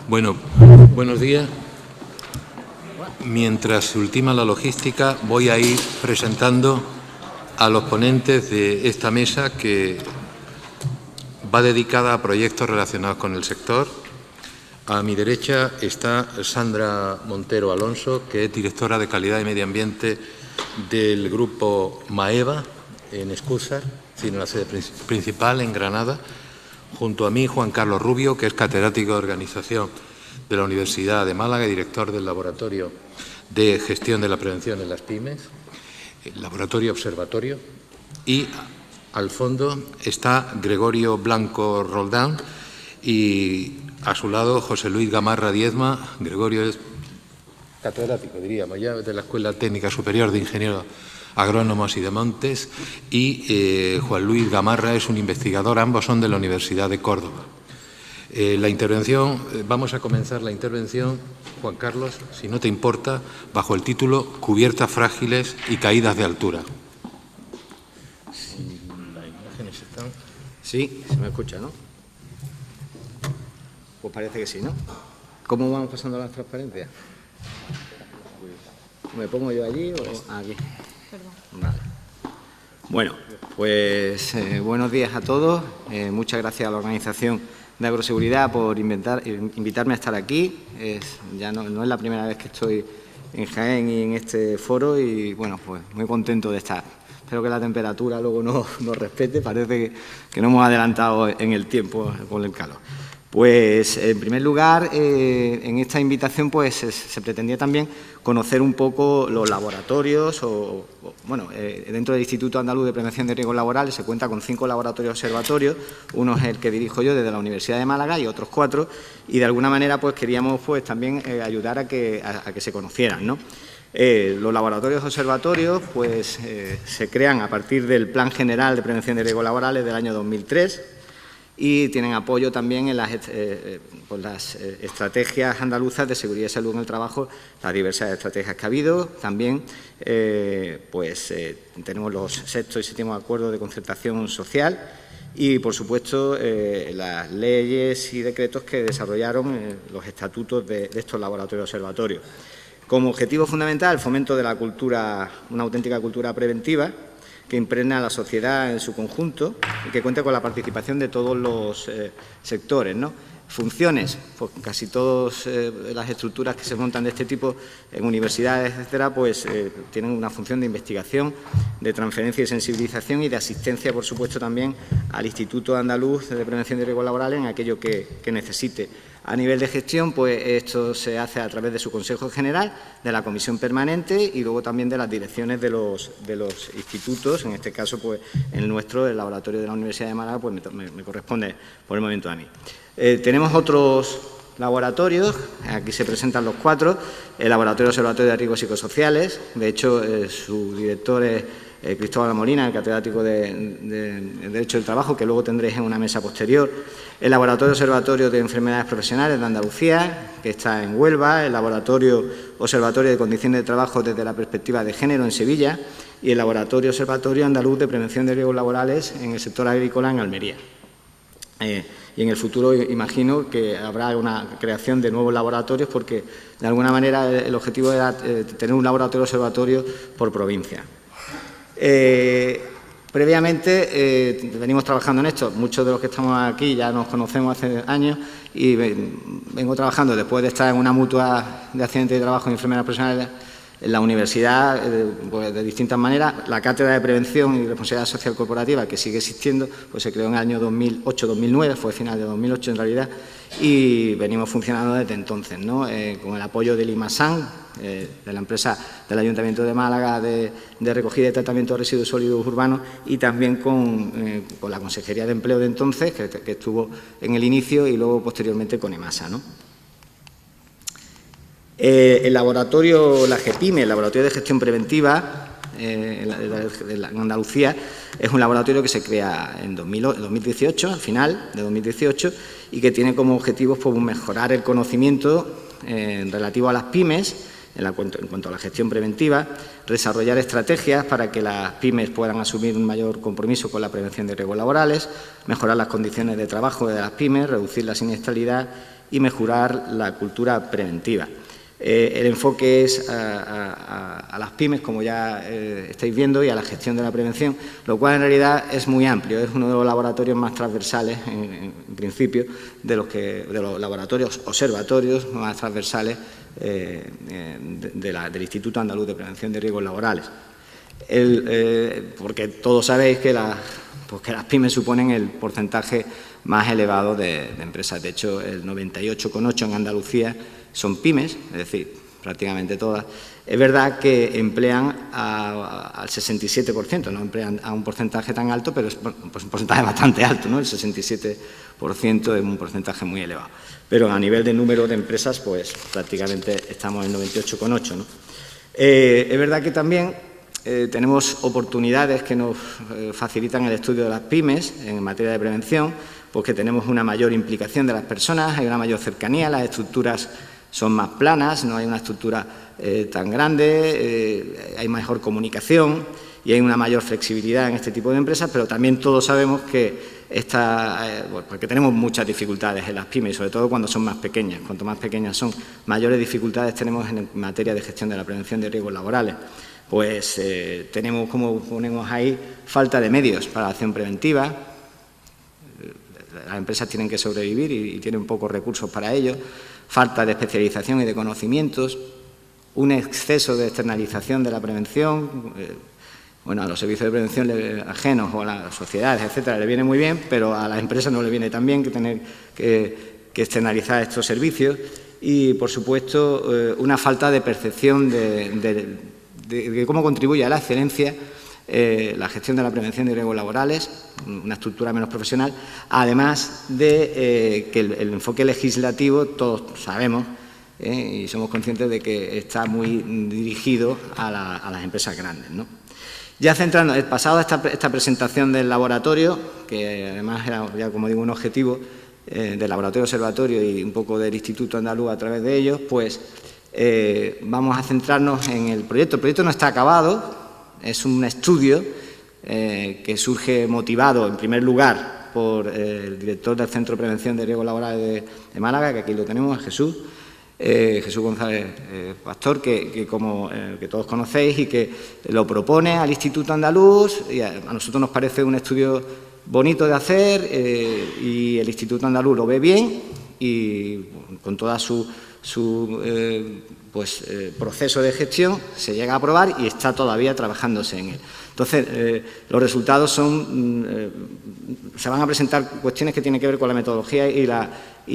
Bueno, buenos días. Mientras se ultima la logística, voy a ir presentando a los ponentes de esta mesa que va dedicada a proyectos relacionados con el sector. A mi derecha está Sandra Montero Alonso, que es directora de Calidad y Medio Ambiente del grupo Maeva en Escúzar, en la sede principal en Granada. Junto a mí, Juan Carlos Rubio, que es catedrático de Organización de la Universidad de Málaga y director del Laboratorio de Gestión de la Prevención en las Pymes, el Laboratorio Observatorio. Y al fondo está Gregorio Blanco Roldán y a su lado José Luis Gamarra Diezma. Gregorio es catedrático, diríamos ya, de la Escuela Técnica Superior de Ingenieros Agrónomos y de Montes, y Juan Luis Gamarra es un investigador, ambos son de la Universidad de Córdoba. Vamos a comenzar la intervención, Juan Carlos, si no te importa, bajo el título Cubiertas frágiles y caídas de altura. Sí, las imágenes están... Sí, se me escucha, ¿no? Pues parece que sí, ¿no? ¿Cómo vamos pasando las transparencias? ¿Me pongo yo allí o aquí? Perdón. Vale. Bueno, pues buenos días a todos. Muchas gracias a la Organización de Agroseguridad por invitarme a estar aquí. Ya no es la primera vez que estoy en Jaén y en este foro y, bueno, pues muy contento de estar. Espero que la temperatura luego nos respete. Parece que no hemos adelantado en el tiempo con el calor. Pues, en primer lugar, en esta invitación pues se pretendía también conocer un poco los laboratorios dentro del Instituto Andaluz de Prevención de Riesgos Laborales se cuenta con 5 laboratorios observatorios, uno es el que dirijo yo desde la Universidad de Málaga y otros 4, y de alguna manera pues queríamos pues también ayudar a que se conocieran, ¿no? Los laboratorios observatorios pues se crean a partir del Plan General de Prevención de Riesgos Laborales del año 2003, y tienen apoyo también en las estrategias andaluzas de seguridad y salud en el trabajo, las diversas estrategias que ha habido. También tenemos los 6º y 7º acuerdos de concertación social y, por supuesto, las leyes y decretos que desarrollaron los estatutos de estos laboratorios observatorios. Como objetivo fundamental, el fomento de la cultura, una auténtica cultura preventiva, que impregna a la sociedad en su conjunto y que cuente con la participación de todos los sectores, ¿no? Funciones, pues casi todas las estructuras que se montan de este tipo en universidades, etcétera, pues tienen una función de investigación, de transferencia y sensibilización y de asistencia, por supuesto, también al Instituto Andaluz de Prevención de Riesgos Laborales en aquello que necesite. A nivel de gestión, pues esto se hace a través de su Consejo General, de la Comisión Permanente y luego también de las direcciones de los institutos. En este caso, pues el nuestro, el laboratorio de la Universidad de Málaga, pues me corresponde por el momento a mí. Tenemos otros laboratorios, aquí se presentan los 4, el Laboratorio Observatorio de Riesgos Psicosociales, de hecho su director es Cristóbal Molina, el catedrático de Derecho del Trabajo, que luego tendréis en una mesa posterior, el Laboratorio Observatorio de Enfermedades Profesionales de Andalucía, que está en Huelva, el Laboratorio Observatorio de Condiciones de Trabajo desde la perspectiva de género en Sevilla y el Laboratorio Observatorio Andaluz de Prevención de Riesgos Laborales en el sector agrícola en Almería. Y en el futuro imagino que habrá una creación de nuevos laboratorios porque de alguna manera el objetivo era tener un laboratorio observatorio por provincia. Previamente venimos trabajando en esto, muchos de los que estamos aquí ya nos conocemos hace años y vengo trabajando después de estar en una mutua de accidentes de trabajo y enfermedades profesionales en la universidad, pues de distintas maneras. La Cátedra de Prevención y Responsabilidad Social Corporativa, que sigue existiendo, pues se creó en el año 2008-2009, fue final de 2008 en realidad, y venimos funcionando desde entonces, ¿no? Con el apoyo del IMASAN, de la empresa del Ayuntamiento de Málaga de recogida y tratamiento de residuos sólidos urbanos, y también con la Consejería de Empleo de entonces, que estuvo en el inicio, y luego posteriormente con EMASA, ¿no? El laboratorio, la GEPIME, el Laboratorio de Gestión Preventiva en Andalucía, es un laboratorio que se crea en 2018, al final de 2018, y que tiene como objetivos pues, mejorar el conocimiento relativo a las pymes, en cuanto a la gestión preventiva, desarrollar estrategias para que las pymes puedan asumir un mayor compromiso con la prevención de riesgos laborales, mejorar las condiciones de trabajo de las pymes, reducir la siniestralidad y mejorar la cultura preventiva. El enfoque es a las pymes, como ya estáis viendo, y a la gestión de la prevención, lo cual en realidad es muy amplio, es uno de los laboratorios más transversales, en principio, de los laboratorios observatorios más transversales del Instituto Andaluz de Prevención de Riesgos Laborales. Porque todos sabéis que las pymes suponen el porcentaje más elevado de empresas. De hecho, el 98,8% en Andalucía son pymes, es decir, prácticamente todas. Es verdad que emplean al 67%, no emplean a un porcentaje tan alto, pero es un porcentaje bastante alto, ¿no? El 67% es un porcentaje muy elevado. Pero a nivel de número de empresas, pues prácticamente estamos en el 98,8%, ¿no? Es verdad que también tenemos oportunidades que nos facilitan el estudio de las pymes en materia de prevención, porque tenemos una mayor implicación de las personas, hay una mayor cercanía, las estructuras son más planas, no hay una estructura tan grande, hay mejor comunicación y hay una mayor flexibilidad en este tipo de empresas, pero también todos sabemos que porque tenemos muchas dificultades en las pymes, sobre todo cuando son más pequeñas. Cuanto más pequeñas son, mayores dificultades tenemos en materia de gestión de la prevención de riesgos laborales. Pues tenemos, como ponemos ahí, falta de medios para la acción preventiva. Las empresas tienen que sobrevivir y tienen pocos recursos para ello. Falta de especialización y de conocimientos, un exceso de externalización de la prevención. Bueno, a los servicios de prevención ajenos o a las sociedades, etcétera, le viene muy bien, pero a las empresas no le viene tan bien que tener que externalizar estos servicios. Y, por supuesto, una falta de percepción de cómo contribuye a la excelencia la gestión de la prevención de riesgos laborales, una estructura menos profesional, además de que el enfoque legislativo, todos sabemos y somos conscientes de que está muy dirigido a las empresas grandes, ¿no? Ya centrándonos, pasado esta presentación del laboratorio, que además era, ya como digo, un objetivo del laboratorio observatorio y un poco del Instituto Andaluz a través de ellos, pues vamos a centrarnos en el proyecto. El proyecto no está acabado, es un estudio que surge motivado, en primer lugar, por el director del Centro de Prevención de Riesgos Laborales de Málaga, que aquí lo tenemos, Jesús González Pastor, que todos conocéis y que lo propone al Instituto Andaluz, y a nosotros nos parece un estudio bonito de hacer y el Instituto Andaluz lo ve bien y con toda su proceso de gestión se llega a aprobar y está todavía trabajándose en él. Entonces, los resultados se van a presentar cuestiones que tienen que ver con la metodología y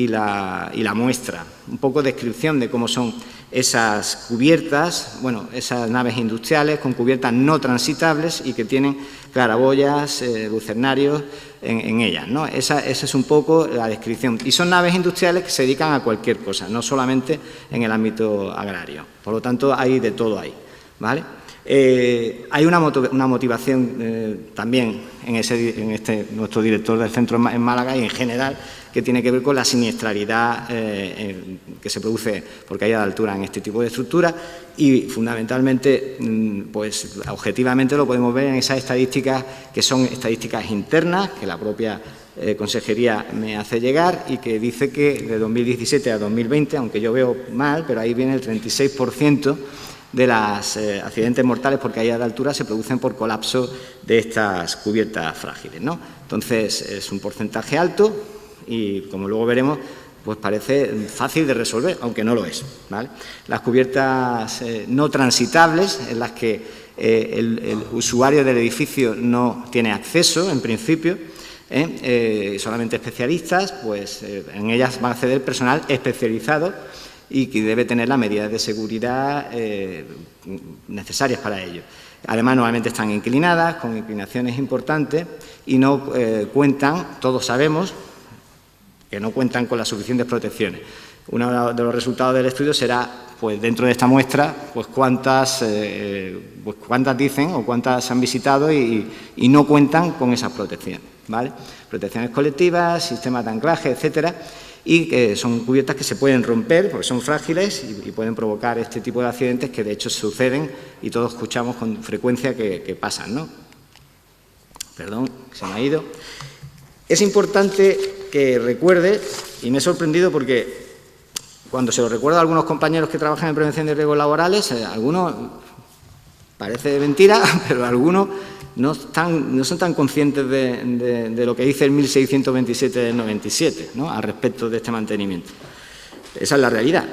la muestra. Un poco de descripción de cómo son esas cubiertas, bueno, esas naves industriales con cubiertas no transitables y que tienen claraboyas, lucernarios en ellas, ¿no? Esa es un poco la descripción. Y son naves industriales que se dedican a cualquier cosa, no solamente en el ámbito agrario. Por lo tanto, hay de todo ahí, ¿vale? Hay una motivación también en nuestro director del centro en Málaga y en general, que tiene que ver con la siniestralidad que se produce por caída de altura en este tipo de estructuras y fundamentalmente, pues objetivamente lo podemos ver en esas estadísticas que son estadísticas internas que la propia Consejería me hace llegar y que dice que de 2017 a 2020, aunque yo veo mal, pero ahí viene el 36% de los accidentes mortales por caída de altura se producen por colapso de estas cubiertas frágiles, ¿no? Entonces, es un porcentaje alto y, como luego veremos, pues parece fácil de resolver, aunque no lo es, ¿vale? Las cubiertas no transitables, en las que el usuario del edificio no tiene acceso, en principio, solamente especialistas, pues en ellas va a acceder personal especializado y que debe tener las medidas de seguridad necesarias para ello. Además, normalmente están inclinadas, con inclinaciones importantes y no cuentan, todos sabemos, que no cuentan con las suficientes protecciones. Uno de los resultados del estudio será, pues dentro de esta muestra, pues cuántas dicen o cuántas han visitado y no cuentan con esas protecciones. ¿vale? Protecciones colectivas, sistemas de anclaje, etcétera, y que son cubiertas que se pueden romper porque son frágiles y pueden provocar este tipo de accidentes que de hecho suceden y todos escuchamos con frecuencia que pasan, ¿no? Perdón, se me ha ido. Es importante que recuerde, y me he sorprendido porque cuando se lo recuerdo a algunos compañeros que trabajan en prevención de riesgos laborales, algunos, parece de mentira, pero algunos no son tan conscientes de lo que dice el 1627 del 97, ¿no?, al respecto de este mantenimiento. Esa es la realidad.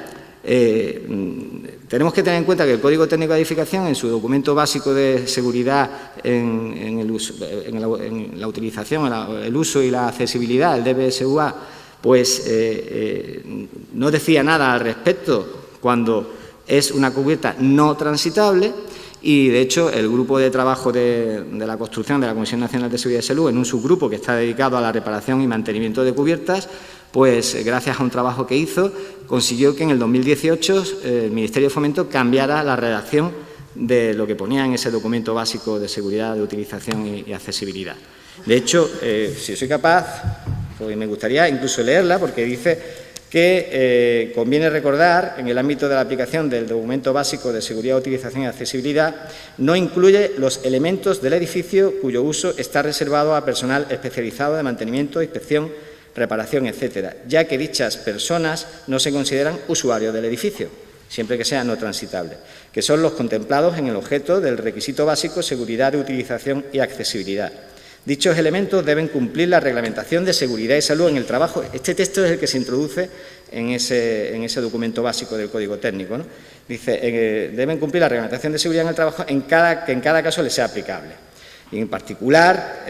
Tenemos que tener en cuenta que el Código Técnico de Edificación, en su documento básico de seguridad en la utilización, el uso y la accesibilidad, el DBSUA, pues no decía nada al respecto cuando es una cubierta no transitable. Y, de hecho, el grupo de trabajo de la construcción de la Comisión Nacional de Seguridad y Salud, en un subgrupo que está dedicado a la reparación y mantenimiento de cubiertas, pues, gracias a un trabajo que hizo, consiguió que en el 2018 el Ministerio de Fomento cambiara la redacción de lo que ponía en ese documento básico de seguridad, de utilización y accesibilidad. De hecho, si soy capaz, pues me gustaría incluso leerla, porque dice que conviene recordar, en el ámbito de la aplicación del documento básico de seguridad, utilización y accesibilidad, no incluye los elementos del edificio cuyo uso está reservado a personal especializado de mantenimiento, inspección, reparación, etcétera, ya que dichas personas no se consideran usuarios del edificio, siempre que sea no transitable, que son los contemplados en el objeto del requisito básico seguridad de utilización y accesibilidad. Dichos elementos deben cumplir la reglamentación de seguridad y salud en el trabajo. Este texto es el que se introduce en ese documento básico del Código Técnico, ¿no? Dice, deben cumplir la reglamentación de seguridad en el trabajo que en cada caso les sea aplicable. Y en particular,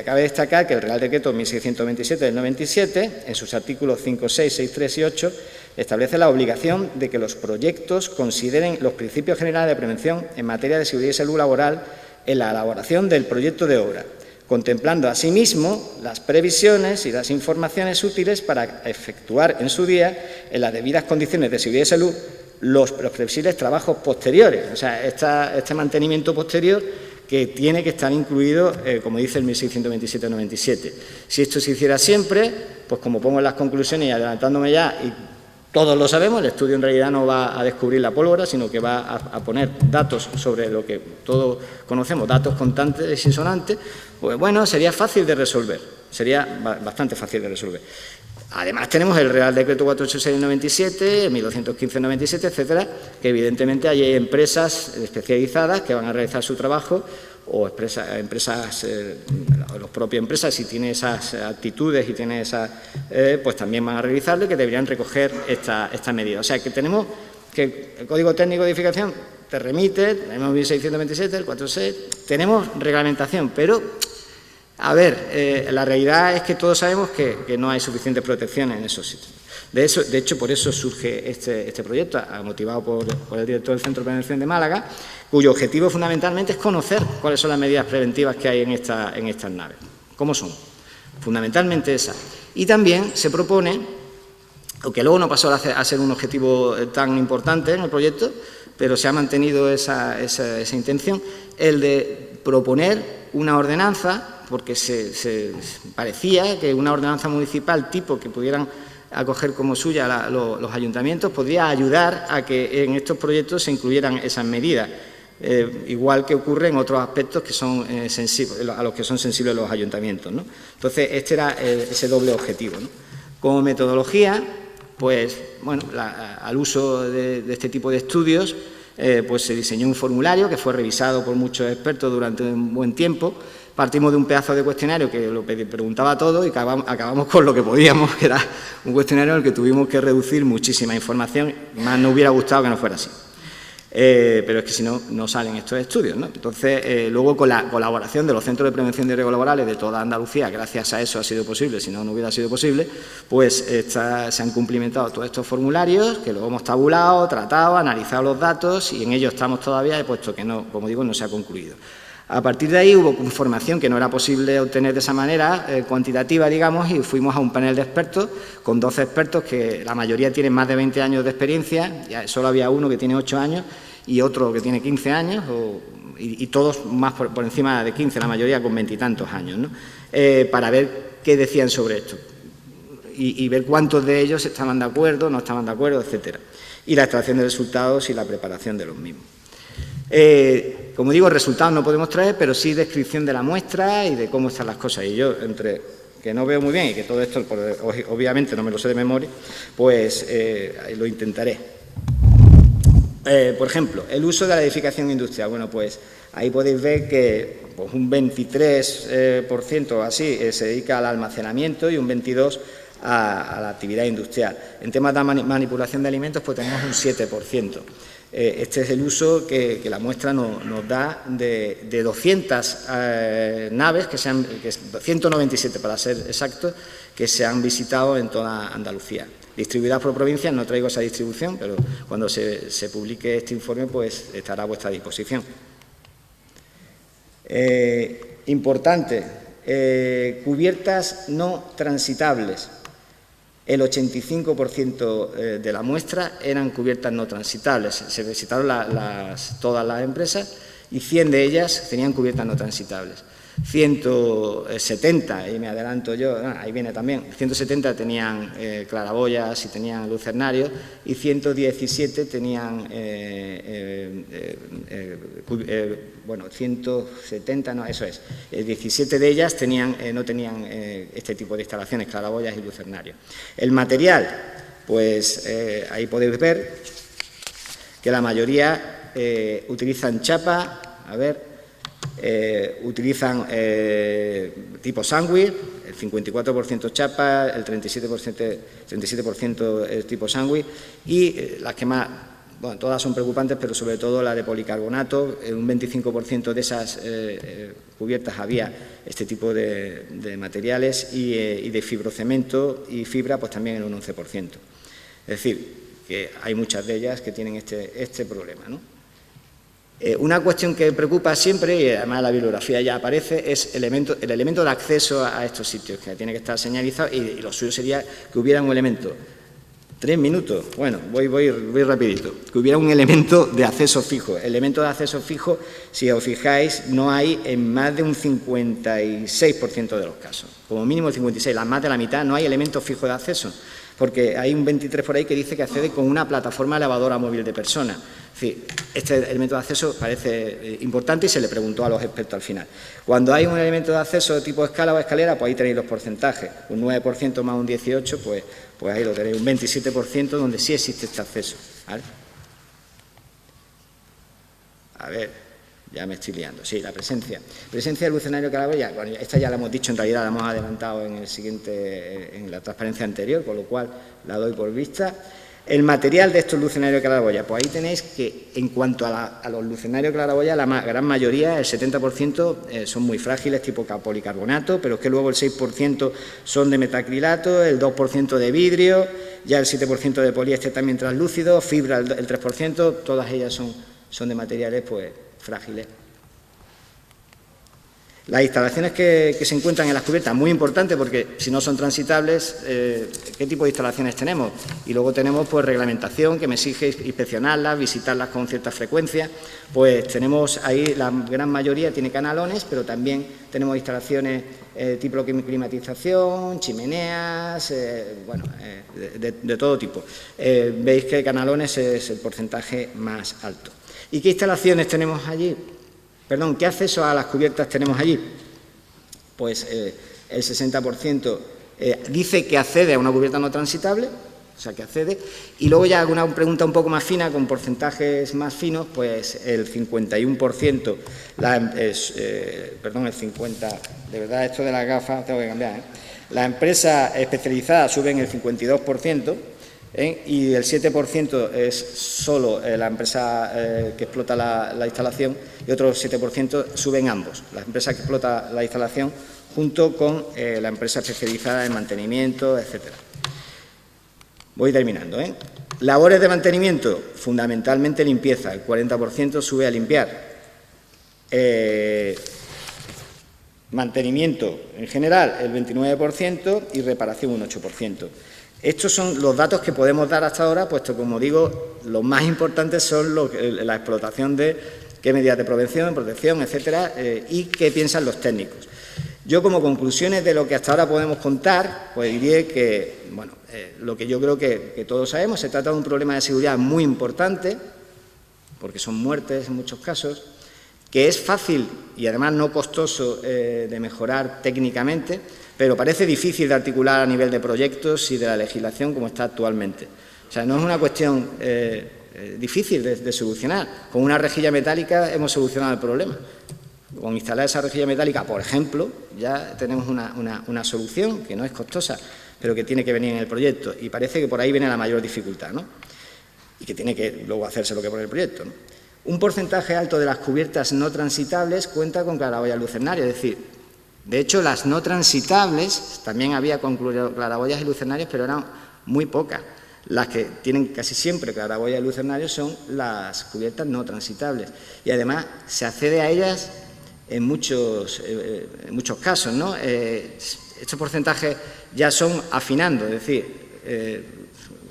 cabe destacar que el Real Decreto 1627 del 97, en sus artículos 5, 6, 6, 3 y 8, establece la obligación de que los proyectos consideren los principios generales de prevención en materia de seguridad y salud laboral en la elaboración del proyecto de obra, contemplando asimismo las previsiones y las informaciones útiles para efectuar en su día, en las debidas condiciones de seguridad y salud, los previsibles trabajos posteriores. O sea, este mantenimiento posterior que tiene que estar incluido, como dice el 1627-97. Si esto se hiciera siempre, pues como pongo en las conclusiones y adelantándome ya, y todos lo sabemos, el estudio en realidad no va a descubrir la pólvora, sino que va a poner datos sobre lo que todos conocemos, datos constantes y sonantes, pues bueno, sería fácil de resolver, sería bastante fácil de resolver. Además tenemos el Real Decreto 486-97, 1215-97, etcétera, que evidentemente hay empresas especializadas que van a realizar su trabajo, o empresas, las propias empresas, si tienen esas actitudes y tienen esas, pues también van a realizarlo y que deberían recoger esta medida. O sea, que tenemos que el Código Técnico de Edificación te remite, tenemos 1627, el 46, tenemos reglamentación, pero, a ver, la realidad es que todos sabemos que no hay suficiente protección en esos sitios. De hecho, por eso surge este proyecto, motivado por el director del Centro de Prevención de Málaga, cuyo objetivo fundamentalmente es conocer cuáles son las medidas preventivas que hay en estas naves. ¿Cómo son? Fundamentalmente esas. Y también se propone, aunque luego no pasó a ser un objetivo tan importante en el proyecto, pero se ha mantenido esa intención, el de proponer una ordenanza, porque se parecía que una ordenanza municipal tipo que pudieran acoger como suya los ayuntamientos podría ayudar a que en estos proyectos se incluyeran esas medidas, igual que ocurre en otros aspectos que son a los que son sensibles los ayuntamientos, ¿no? Entonces, este era ese doble objetivo, ¿no? Como metodología, pues, bueno, al uso de este tipo de estudios, pues se diseñó un formulario que fue revisado por muchos expertos durante un buen tiempo. Partimos de un pedazo de cuestionario que lo preguntaba todo y acabamos con lo que podíamos, que era un cuestionario en el que tuvimos que reducir muchísima información, más nos hubiera gustado que no fuera así. Pero es que si no, no salen estos estudios, ¿no? Entonces, luego con la colaboración de los centros de prevención de riesgos laborales de toda Andalucía, gracias a eso ha sido posible, si no, no hubiera sido posible, pues se han cumplimentado todos estos formularios, que luego hemos tabulado, tratado, analizado los datos y en ello estamos todavía, puesto que no, como digo, no se ha concluido. A partir de ahí hubo información que no era posible obtener de esa manera, cuantitativa, digamos, y fuimos a un panel de expertos, con 12 expertos que la mayoría tienen más de 20 años de experiencia, ya solo había uno que tiene 8 años y otro que tiene 15 años, y todos más por encima de 15, la mayoría con 20 y tantos años, ¿no? para ver qué decían sobre esto y ver cuántos de ellos estaban de acuerdo, no estaban de acuerdo, etcétera. Y la extracción de resultados y la preparación de los mismos. Como digo, resultados no podemos traer, pero sí descripción de la muestra y de cómo están las cosas. Y yo, entre que no veo muy bien y que todo esto, obviamente, no me lo sé de memoria, pues lo intentaré. Por ejemplo, el uso de la edificación industrial. Bueno, pues ahí podéis ver que pues, un 23% así se dedica al almacenamiento y un 22% a la actividad industrial. En temas de manipulación de alimentos, pues tenemos un 7%. Este es el uso que la muestra nos da de 200 naves, 197 para ser exactos, que se han visitado en toda Andalucía. Distribuidas por provincias, no traigo esa distribución, pero cuando se publique este informe, pues estará a vuestra disposición. Importante, cubiertas no transitables. El 85% de la muestra eran cubiertas no transitables. Se visitaron todas las empresas y 100 de ellas tenían cubiertas no transitables. 170, y me adelanto yo, ahí viene también, 170 tenían claraboyas y tenían lucernarios y 117 tenían, 170, no, eso es, 17 de ellas no tenían este tipo de instalaciones, claraboyas y lucernarios. El material, pues ahí podéis ver que la mayoría utilizan chapa, utilizan tipo sándwich, el 54% chapa, el 37% es tipo sándwich y las que más, bueno, todas son preocupantes, pero sobre todo la de policarbonato, un 25% de esas cubiertas había este tipo de materiales y de fibrocemento y fibra pues también el 11%. Es decir, que hay muchas de ellas que tienen este problema, ¿no? Una cuestión que preocupa siempre, y además la bibliografía ya aparece, es el elemento de acceso a estos sitios, que tiene que estar señalizado y lo suyo sería que hubiera un elemento. 3 minutos, bueno, voy rapidito. Que hubiera un elemento de acceso fijo. El elemento de acceso fijo, si os fijáis, no hay en más de un 56% de los casos. Como mínimo el 56%, más de la mitad, no hay elemento fijo de acceso. Porque hay un 23% por ahí que dice que accede con una plataforma elevadora móvil de personas. Es decir, este elemento de acceso parece importante y se le preguntó a los expertos al final. Cuando hay un elemento de acceso de tipo escala o escalera, pues ahí tenéis los porcentajes. Un 9% más un 18%, pues ahí lo tenéis. Un 27% donde sí existe este acceso, ¿vale? A ver, ya me estoy liando. Sí, la presencia. Presencia del lucernarios claraboya. Bueno, esta ya la hemos dicho, en realidad la hemos adelantado en la transparencia anterior, con lo cual la doy por vista. El material de estos lucernarios claraboya, pues ahí tenéis que en cuanto a los lucernarios claraboya, la gran mayoría, el 70%, son muy frágiles, tipo policarbonato, pero es que luego el 6% son de metacrilato, el 2% de vidrio, ya el 7% de poliéster también translúcido, fibra el 3%, todas ellas son de materiales pues frágiles. Las instalaciones que se encuentran en las cubiertas, muy importante porque si no son transitables, ¿qué tipo de instalaciones tenemos? Y luego tenemos pues reglamentación que me exige inspeccionarlas, visitarlas con cierta frecuencia. Pues tenemos ahí, la gran mayoría tiene canalones, pero también tenemos instalaciones tipo climatización, chimeneas, de todo tipo. Veis que canalones es el porcentaje más alto. ¿Y qué instalaciones tenemos allí? Perdón, ¿qué acceso a las cubiertas tenemos allí? Pues el 60% dice que accede a una cubierta no transitable, o sea, que accede, y luego ya alguna pregunta un poco más fina, con porcentajes más finos, pues el 51%, el 50%, de verdad esto de las gafas tengo que cambiar, Las empresas especializadas suben el 52%, y el 7% es solo la empresa que explota la instalación y otro 7% suben ambos, la empresa que explota la instalación junto con la empresa especializada en mantenimiento, etcétera. Voy terminando. Labores de mantenimiento, fundamentalmente limpieza, el 40% sube a limpiar. Mantenimiento en general el 29% y reparación un 8%. Estos son los datos que podemos dar hasta ahora, puesto, como digo, los más importantes son la explotación de qué medidas de prevención, protección, etcétera, y qué piensan los técnicos. Yo, como conclusiones de lo que hasta ahora podemos contar, pues diré que, bueno, lo que yo creo que todos sabemos, se trata de un problema de seguridad muy importante, porque son muertes en muchos casos, que es fácil y además no costoso de mejorar técnicamente, pero parece difícil de articular a nivel de proyectos y de la legislación como está actualmente. O sea, no es una cuestión difícil de solucionar. Con una rejilla metálica hemos solucionado el problema. Con instalar esa rejilla metálica, por ejemplo, ya tenemos una solución que no es costosa, pero que tiene que venir en el proyecto. Y parece que por ahí viene la mayor dificultad, ¿no? Y que tiene que luego hacerse lo que pone el proyecto, ¿no? Un porcentaje alto de las cubiertas no transitables cuenta con claraboyas lucernarias, es decir, de hecho, las no transitables, también había con claraboyas y lucernarios, pero eran muy pocas. Las que tienen casi siempre claraboyas y lucernarios son las cubiertas no transitables. Y además se accede a ellas en muchos casos, ¿no? Estos porcentajes ya son afinando, es decir,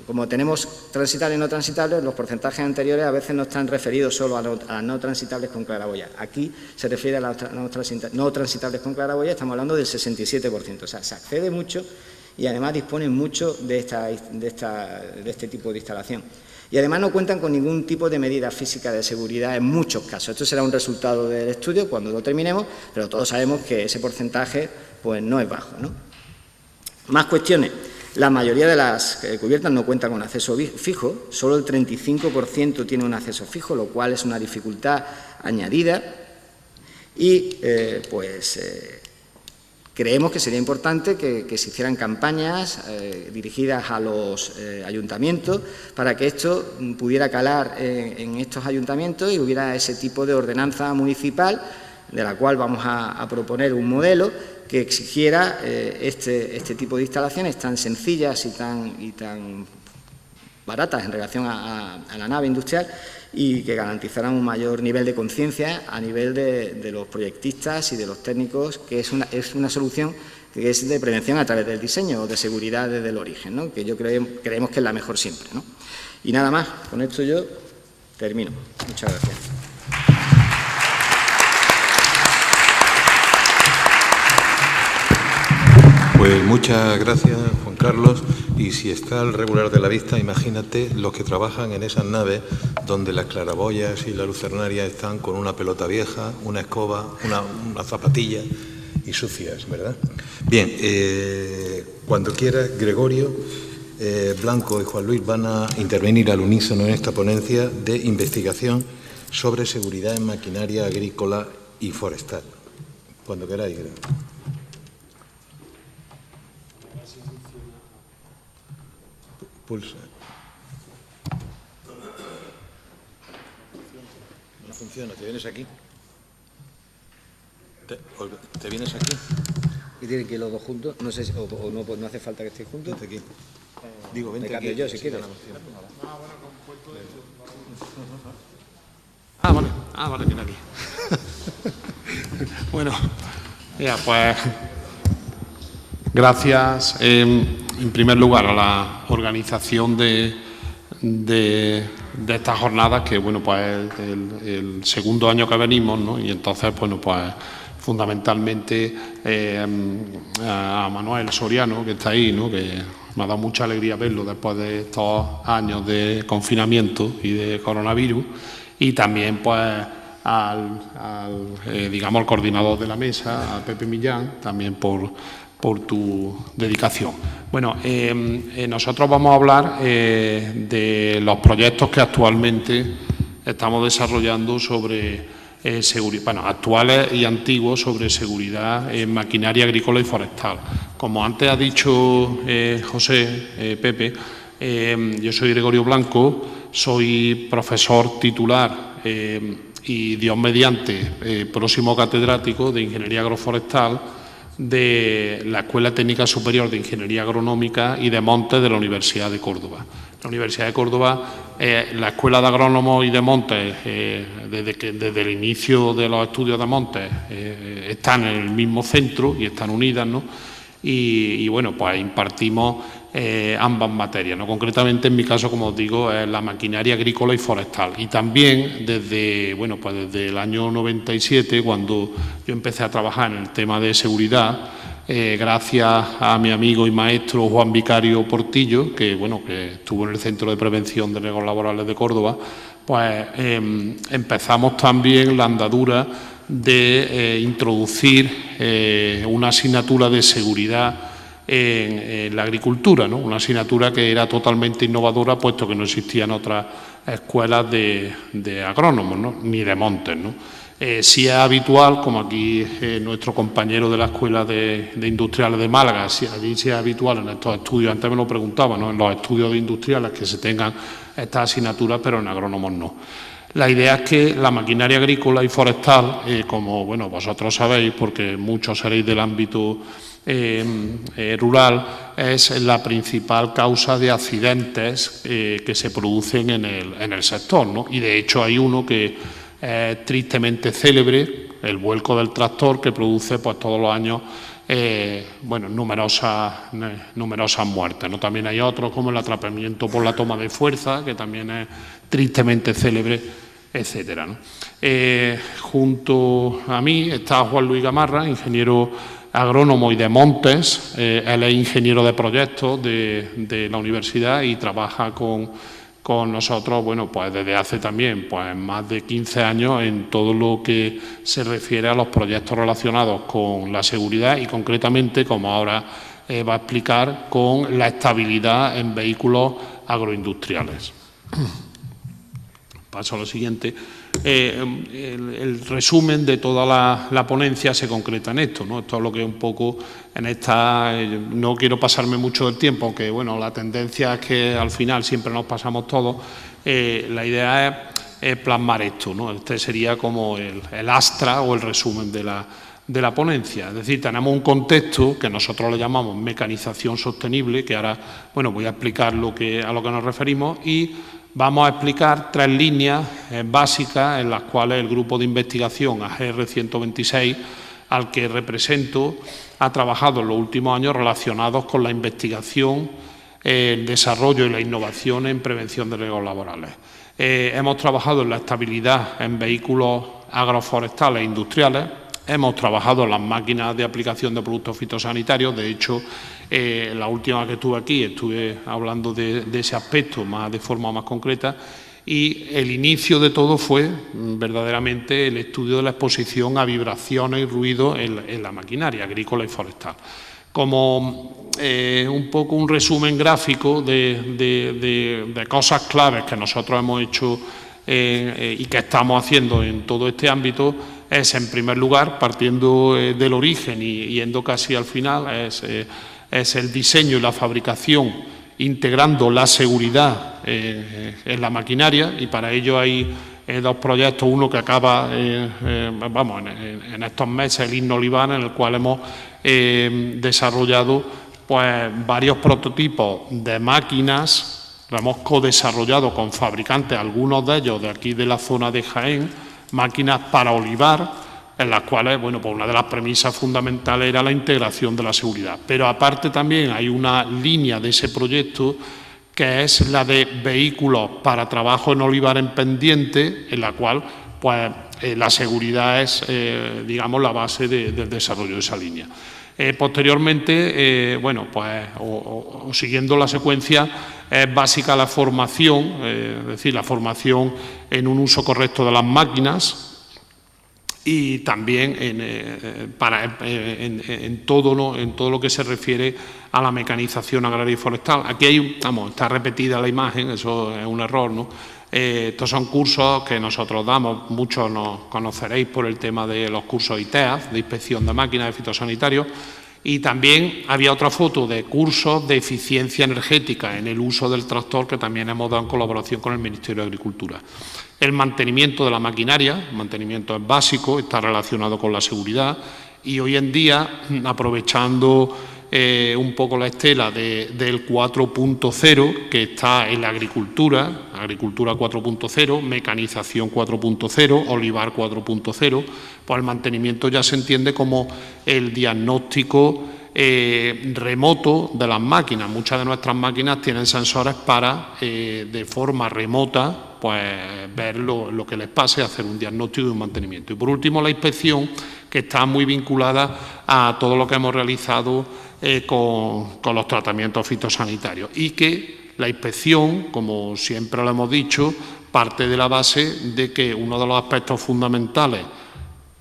como tenemos transitables y no transitables, los porcentajes anteriores a veces no están referidos solo a las no transitables con claraboya. Aquí se refiere a las no transitables con claraboya, estamos hablando del 67%. O sea, se accede mucho y además disponen mucho de este tipo de instalación. Y además no cuentan con ningún tipo de medida física de seguridad en muchos casos. Esto será un resultado del estudio cuando lo terminemos, pero todos sabemos que ese porcentaje pues, no es bajo, ¿no? Más cuestiones. La mayoría de las cubiertas no cuentan con acceso fijo, solo el 35% tiene un acceso fijo, lo cual es una dificultad añadida y creemos que sería importante que se hicieran campañas dirigidas a los ayuntamientos para que esto pudiera calar en estos ayuntamientos y hubiera ese tipo de ordenanza municipal de la cual vamos a proponer un modelo que exigiera este tipo de instalaciones tan sencillas y tan baratas en relación a la nave industrial y que garantizaran un mayor nivel de conciencia a nivel de los proyectistas y de los técnicos, que es una solución que es de prevención a través del diseño o de seguridad desde el origen, ¿no? Que yo creemos que es la mejor siempre, ¿no? Y nada más, con esto yo termino. Muchas gracias. Pues muchas gracias, Juan Carlos. Y si está al regular de la vista, imagínate los que trabajan en esas naves donde las claraboyas y la lucernaria están con una pelota vieja, una escoba, una zapatilla y sucias, ¿verdad? Bien, cuando quiera, Gregorio, Blanco y Juan Luis van a intervenir al unísono en esta ponencia de investigación sobre seguridad en maquinaria agrícola y forestal. Cuando queráis, Gregorio. Pulsa. No funciona, ¿te vienes aquí? ¿Te vienes aquí? ¿Y tienen que ir los dos juntos? No sé si, o no hace falta que estéis juntos. Vente aquí. Digo, vente me aquí. Cambio yo, si quieres. Vale, viene aquí. Bueno, ya, pues gracias en primer lugar a la organización de estas jornadas, que bueno, pues es el segundo año que venimos, ¿no? Y entonces, bueno, pues fundamentalmente a Manuel Soriano, que está ahí, ¿no? Que me ha dado mucha alegría verlo después de estos años de confinamiento y de coronavirus, y también pues digamos, al coordinador de la mesa, a Pepe Millán, también por tu dedicación. Bueno, nosotros vamos a hablar de los proyectos que actualmente estamos desarrollando sobre actuales y antiguos sobre seguridad en maquinaria agrícola y forestal. Como antes ha dicho Pepe, yo soy Gregorio Blanco, soy profesor titular y, Dios mediante, próximo catedrático de Ingeniería Agroforestal de la Escuela Técnica Superior de Ingeniería Agronómica y de Montes de la Universidad de Córdoba. La Universidad de Córdoba, la Escuela de Agrónomos y de Montes, desde el inicio de los estudios de Montes, están en el mismo centro y están unidas, ¿no? y bueno, pues impartimos ambas materias, ¿no? Concretamente, en mi caso, como os digo, es la maquinaria agrícola y forestal. Y también desde el año 97, cuando yo empecé a trabajar en el tema de seguridad, gracias a mi amigo y maestro Juan Vicario Portillo, que estuvo en el Centro de Prevención de Riesgos Laborales de Córdoba, pues empezamos también la andadura de introducir una asignatura de seguridad en la agricultura, ¿no? Una asignatura que era totalmente innovadora, puesto que no existían otras escuelas de agrónomos, ¿no? Ni de montes, ¿no? Sí es habitual, como aquí nuestro compañero de la Escuela de Industriales de Málaga, allí sí es habitual en estos estudios, antes me lo preguntaba, ¿no? En los estudios de industriales que se tengan estas asignaturas, pero en agrónomos no. La idea es que la maquinaria agrícola y forestal, como vosotros sabéis, porque muchos seréis del ámbito rural, es la principal causa de accidentes que se producen en el sector, ¿no? Y de hecho hay uno que es tristemente célebre, el vuelco del tractor, que produce pues todos los años numerosas muertes, ¿no? También hay otros, como el atrapamiento por la toma de fuerza, que también es tristemente célebre, etcétera, ¿no? Junto a mí está Juan Luis Gamarra, ingeniero agrónomo y de montes. Él es ingeniero de proyectos de la universidad y trabaja con nosotros, pues desde hace también más de 15 años en todo lo que se refiere a los proyectos relacionados con la seguridad y concretamente, como ahora va a explicar, con la estabilidad en vehículos agroindustriales. Paso a lo siguiente. El resumen de toda la ponencia se concreta en esto, ¿no? Esto es lo que un poco en esta... no quiero pasarme mucho del tiempo, aunque la tendencia es que al final siempre nos pasamos todos. La idea es plasmar esto, ¿no? Este sería como el astra o el resumen de la ponencia. Es decir, tenemos un contexto que nosotros le llamamos mecanización sostenible, que ahora voy a explicar a lo que nos referimos, y vamos a explicar 3 líneas básicas en las cuales el grupo de investigación AGR 126, al que represento, ha trabajado en los últimos años relacionados con la investigación, el desarrollo y la innovación en prevención de riesgos laborales. Hemos trabajado en la estabilidad en vehículos agroforestales e industriales. Hemos trabajado en las máquinas de aplicación de productos fitosanitarios. De hecho, la última que estuve aquí estuve hablando de ese aspecto de forma más concreta, y el inicio de todo fue verdaderamente el estudio de la exposición a vibraciones y ruido en la maquinaria agrícola y forestal. Como un poco un resumen gráfico de cosas claves que nosotros hemos hecho y que estamos haciendo en todo este ámbito, es, en primer lugar, partiendo del origen y yendo casi al final, es el diseño y la fabricación, integrando la seguridad en la maquinaria, y para ello hay 2 proyectos, uno que acaba en estos meses, el Innolivan, en el cual hemos desarrollado varios prototipos de máquinas. Lo hemos co-desarrollado con fabricantes, algunos de ellos de aquí de la zona de Jaén, máquinas para olivar, en las cuales, una de las premisas fundamentales era la integración de la seguridad. Pero aparte también hay una línea de ese proyecto que es la de vehículos para trabajo en olivar en pendiente, en la cual la seguridad es, la base del desarrollo de esa línea. Posteriormente, siguiendo la secuencia, es básica la formación, es decir, la formación en un uso correcto de las máquinas, y también en todo lo que se refiere a la mecanización agraria y forestal. Aquí está repetida la imagen, eso es un error, ¿no? Estos son cursos que nosotros damos, muchos nos conoceréis por el tema de los cursos ITEAF, de inspección de máquinas de fitosanitarios, y también había otra foto de cursos de eficiencia energética en el uso del tractor, que también hemos dado en colaboración con el Ministerio de Agricultura. El mantenimiento de la maquinaria, el mantenimiento es básico, está relacionado con la seguridad, y hoy en día, aprovechando un poco la estela del 4.0 que está en la agricultura 4.0, mecanización 4.0, olivar 4.0, pues el mantenimiento ya se entiende como el diagnóstico remoto de las máquinas. Muchas de nuestras máquinas tienen sensores para, de forma remota, pues ver lo que les pase, hacer un diagnóstico y un mantenimiento. Y por último, la inspección, que está muy vinculada a todo lo que hemos realizado con los tratamientos fitosanitarios, y que la inspección, como siempre lo hemos dicho, parte de la base de que uno de los aspectos fundamentales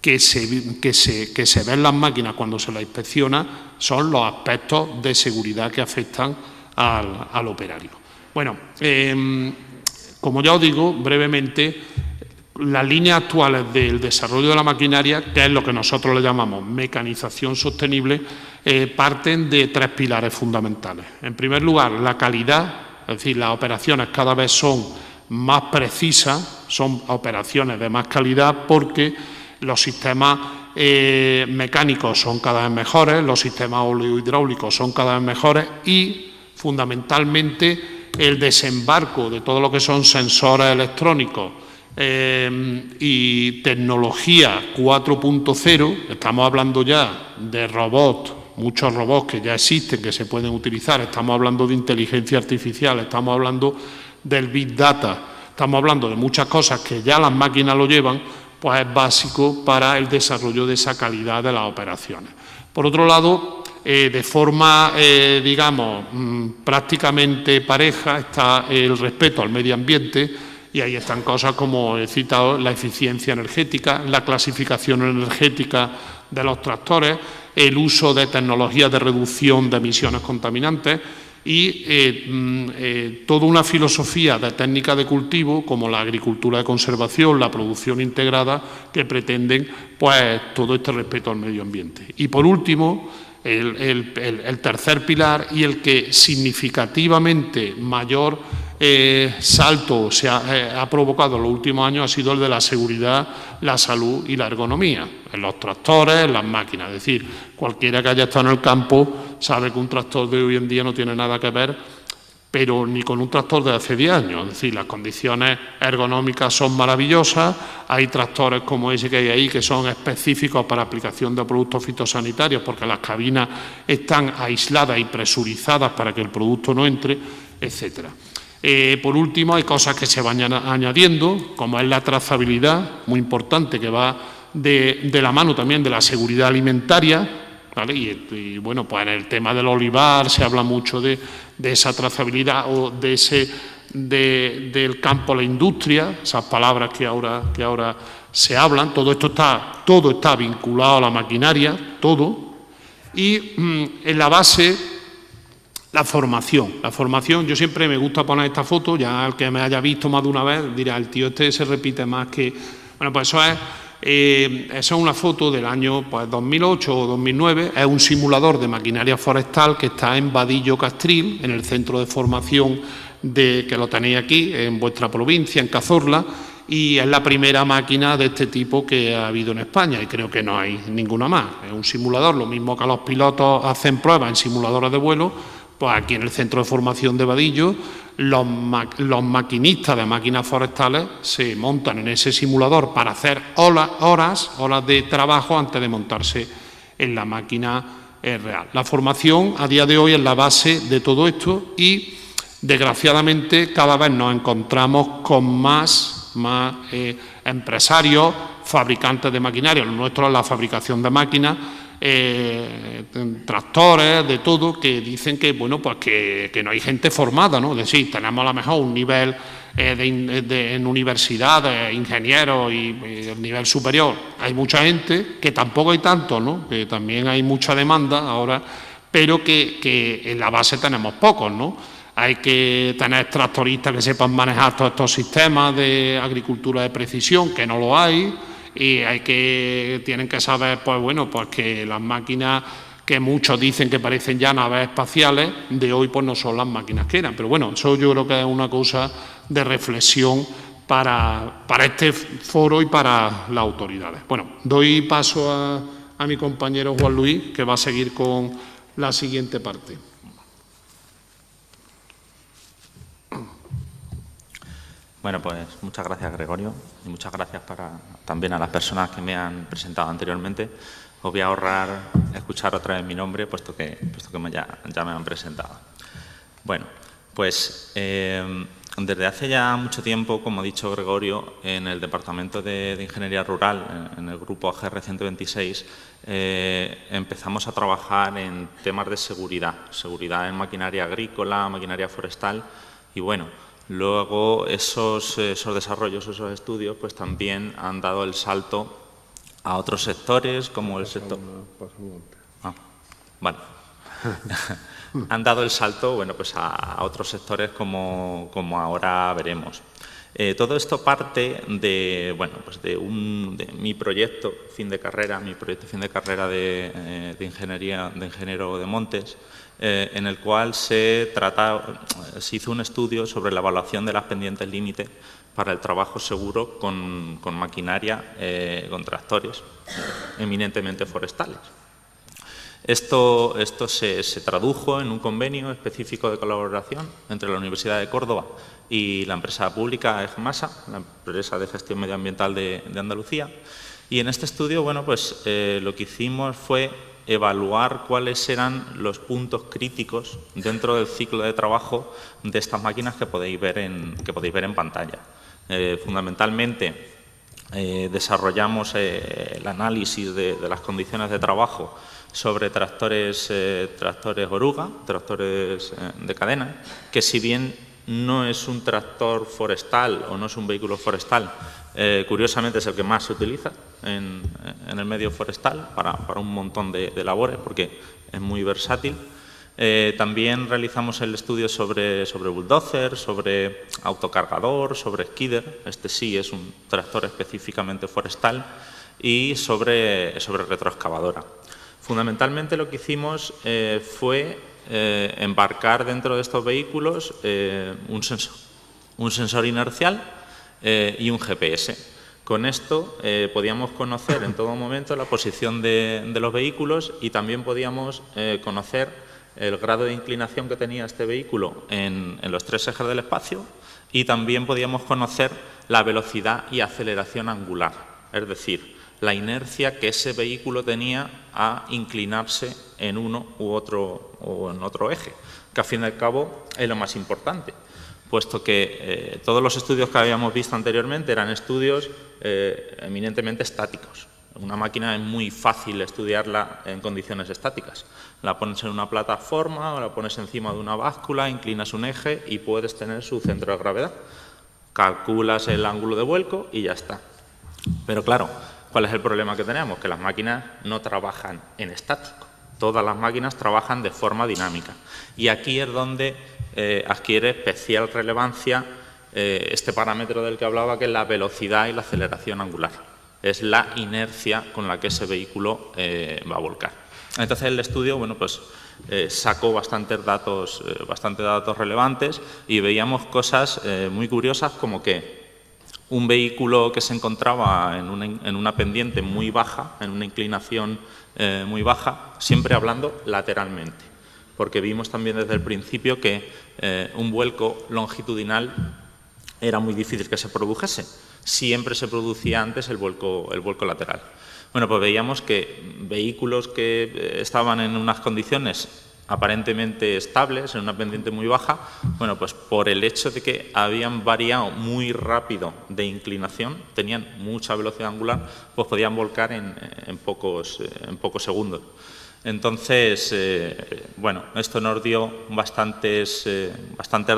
que se ven las máquinas cuando se las inspecciona son los aspectos de seguridad que afectan al operario. Bueno, como ya os digo, brevemente, las líneas actuales del desarrollo de la maquinaria, que es lo que nosotros le llamamos mecanización sostenible, parten de 3 pilares fundamentales. En primer lugar, la calidad, es decir, las operaciones cada vez son más precisas, son operaciones de más calidad porque los sistemas mecánicos son cada vez mejores, los sistemas oleohidráulicos son cada vez mejores y, fundamentalmente, el desembarco de todo lo que son sensores electrónicos y tecnología 4.0, estamos hablando ya de robots, muchos robots que ya existen, que se pueden utilizar, estamos hablando de inteligencia artificial, estamos hablando del Big Data, estamos hablando de muchas cosas que ya las máquinas lo llevan, pues es básico para el desarrollo de esa calidad de las operaciones. Por otro lado, de forma, digamos, prácticamente pareja, está el respeto al medio ambiente, y ahí están cosas como he citado, la eficiencia energética, la clasificación energética de los tractores, el uso de tecnologías de reducción de emisiones contaminantes y toda una filosofía de técnicas de cultivo como la agricultura de conservación, la producción integrada, que pretenden pues todo este respeto al medio ambiente. Y por último, el tercer pilar, y el que significativamente mayor salto se ha provocado en los últimos años, ha sido el de la seguridad, la salud y la ergonomía, en los tractores, en las máquinas. Es decir, cualquiera que haya estado en el campo sabe que un tractor de hoy en día no tiene nada que ver, pero ni con un tractor de hace 10 años. Es decir, las condiciones ergonómicas son maravillosas, hay tractores como ese que hay ahí que son específicos para aplicación de productos fitosanitarios porque las cabinas están aisladas y presurizadas para que el producto no entre, etcétera. Por último, hay cosas que se van añadiendo, como es la trazabilidad, muy importante, que va de la mano también de la seguridad alimentaria, ¿vale? Y bueno, pues en el tema del olivar se habla mucho de esa trazabilidad o del campo a la industria, esas palabras que ahora se hablan. Todo está vinculado a la maquinaria, todo. Y en la base, la formación. La formación, yo siempre me gusta poner esta foto, ya el que me haya visto más de una vez dirá, el tío este se repite más que... Bueno, pues eso es una foto del año 2008 o 2009, es un simulador de maquinaria forestal que está en Vadillo Castril, en el centro de formación que lo tenéis aquí, en vuestra provincia, en Cazorla, y es la primera máquina de este tipo que ha habido en España y creo que no hay ninguna más. Es un simulador, lo mismo que los pilotos hacen pruebas en simuladores de vuelo. Pues aquí en el centro de formación de Vadillo, los maquinistas de máquinas forestales se montan en ese simulador para hacer horas de trabajo antes de montarse en la máquina real. La formación a día de hoy es la base de todo esto y, desgraciadamente, cada vez nos encontramos con más empresarios, fabricantes de maquinaria. Lo nuestro es la fabricación de máquinas, tractores, de todo, que dicen que, bueno, pues que no hay gente formada, ¿no? Es decir, tenemos a lo mejor un nivel en universidades, ingenieros y el nivel superior. Hay mucha gente, que tampoco hay tanto, ¿no? Que también hay mucha demanda ahora, pero que en la base tenemos pocos, ¿no? Hay que tener tractoristas que sepan manejar todos estos sistemas de agricultura de precisión, que no lo hay. Y tienen que saber, pues bueno, pues que las máquinas que muchos dicen que parecen ya naves espaciales, de hoy pues no son las máquinas que eran. Pero bueno, eso yo creo que es una cosa de reflexión para este foro y para las autoridades. Bueno, doy paso a mi compañero Juan Luis, que va a seguir con la siguiente parte. Bueno, pues muchas gracias, Gregorio, y muchas gracias también a las personas que me han presentado anteriormente. os voy a ahorrar escuchar otra vez mi nombre, puesto que ya me han presentado. Bueno, pues desde hace ya mucho tiempo, como ha dicho Gregorio, en el Departamento de Ingeniería Rural, en el grupo AGR 126, empezamos a trabajar en temas de seguridad en maquinaria agrícola, maquinaria forestal, y bueno, luego esos desarrollos, esos estudios, pues también han dado el salto a otros sectores, como el sector... Vale. Han dado el salto, bueno, pues a otros sectores como ahora veremos. Todo esto parte de, bueno, pues de mi proyecto fin de carrera, de ingeniería, de ingeniero de montes, en el cual se hizo un estudio sobre la evaluación de las pendientes límite para el trabajo seguro con maquinaria, con tractores eminentemente forestales. Esto se tradujo en un convenio específico de colaboración entre la Universidad de Córdoba y la empresa pública EGMASA, la empresa de gestión medioambiental de Andalucía. Y en este estudio, bueno, pues lo que hicimos fue evaluar cuáles eran los puntos críticos dentro del ciclo de trabajo de estas máquinas que podéis ver en pantalla. Fundamentalmente, desarrollamos el análisis de las condiciones de trabajo sobre tractores oruga, tractores de cadena, que si bien no es un tractor forestal o no es un vehículo forestal, curiosamente es el que más se utiliza en el medio forestal para un montón de labores, porque es muy versátil. También realizamos el estudio sobre bulldozer, sobre autocargador, sobre skidder, este sí es un tractor específicamente forestal, y sobre retroexcavadora. Fundamentalmente lo que hicimos fue embarcar dentro de estos vehículos un sensor inercial y un GPS. Con esto podíamos conocer en todo momento la posición de los vehículos y también podíamos conocer el grado de inclinación que tenía este vehículo en los tres ejes del espacio, y también podíamos conocer la velocidad y aceleración angular, es decir, la inercia que ese vehículo tenía a inclinarse en uno o en otro eje, que al fin y al cabo es lo más importante, puesto que todos los estudios que habíamos visto anteriormente eran estudios eminentemente estáticos. Una máquina es muy fácil estudiarla en condiciones estáticas. La pones en una plataforma o la pones encima de una báscula, inclinas un eje y puedes tener su centro de gravedad. Calculas el ángulo de vuelco y ya está. Pero claro, ¿cuál es el problema que tenemos? Que las máquinas no trabajan en estático. Todas las máquinas trabajan de forma dinámica. Y aquí es donde adquiere especial relevancia este parámetro del que hablaba, que es la velocidad y la aceleración angular. Es la inercia con la que ese vehículo va a volcar. Entonces el estudio, bueno, pues sacó bastantes datos relevantes y veíamos cosas muy curiosas, como que un vehículo que se encontraba en una pendiente muy baja, en una inclinación muy baja, siempre hablando lateralmente, porque vimos también desde el principio que un vuelco longitudinal era muy difícil que se produjese. Siempre se producía antes el vuelco lateral. Bueno, pues veíamos que vehículos que estaban en unas condiciones aparentemente estables, en una pendiente muy baja, bueno, pues por el hecho de que habían variado muy rápido de inclinación, tenían mucha velocidad angular, pues podían volcar en pocos segundos. Entonces, bueno, esto nos dio bastantes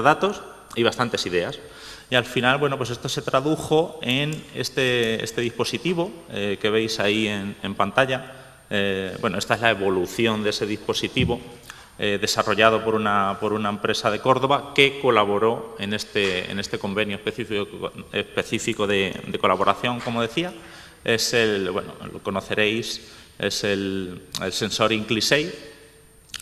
datos y bastantes ideas. Y al final, bueno, pues esto se tradujo en este dispositivo que veis ahí en pantalla. Bueno, esta es la evolución de ese dispositivo desarrollado por una empresa de Córdoba que colaboró en este convenio específico de colaboración, como decía. Es bueno, lo conoceréis, es el sensor INCLI-6,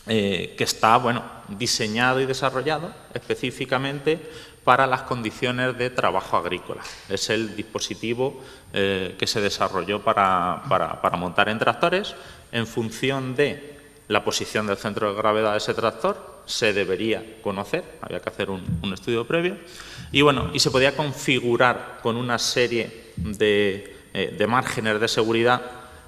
que está, bueno, diseñado y desarrollado específicamente para las condiciones de trabajo agrícola. Es el dispositivo que se desarrolló para montar en tractores. En función de la posición del centro de gravedad de ese tractor, se debería conocer, había que hacer un estudio previo, y bueno, y se podía configurar con una serie de márgenes de seguridad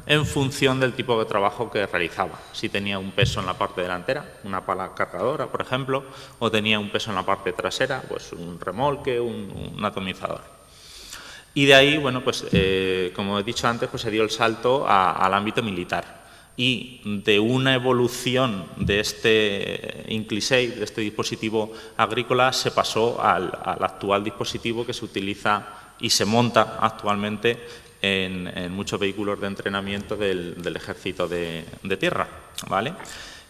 en función del tipo de trabajo que realizaba. Si tenía un peso en la parte delantera, una pala cargadora, por ejemplo, o tenía un peso en la parte trasera, pues un remolque, un atomizador. Y de ahí, bueno, pues como he dicho antes, pues se dio el salto al ámbito militar. Y de una evolución de este Inclisei, de este dispositivo agrícola, se pasó al actual dispositivo que se utiliza y se monta actualmente en muchos vehículos de entrenamiento del Ejército de Tierra, ¿vale?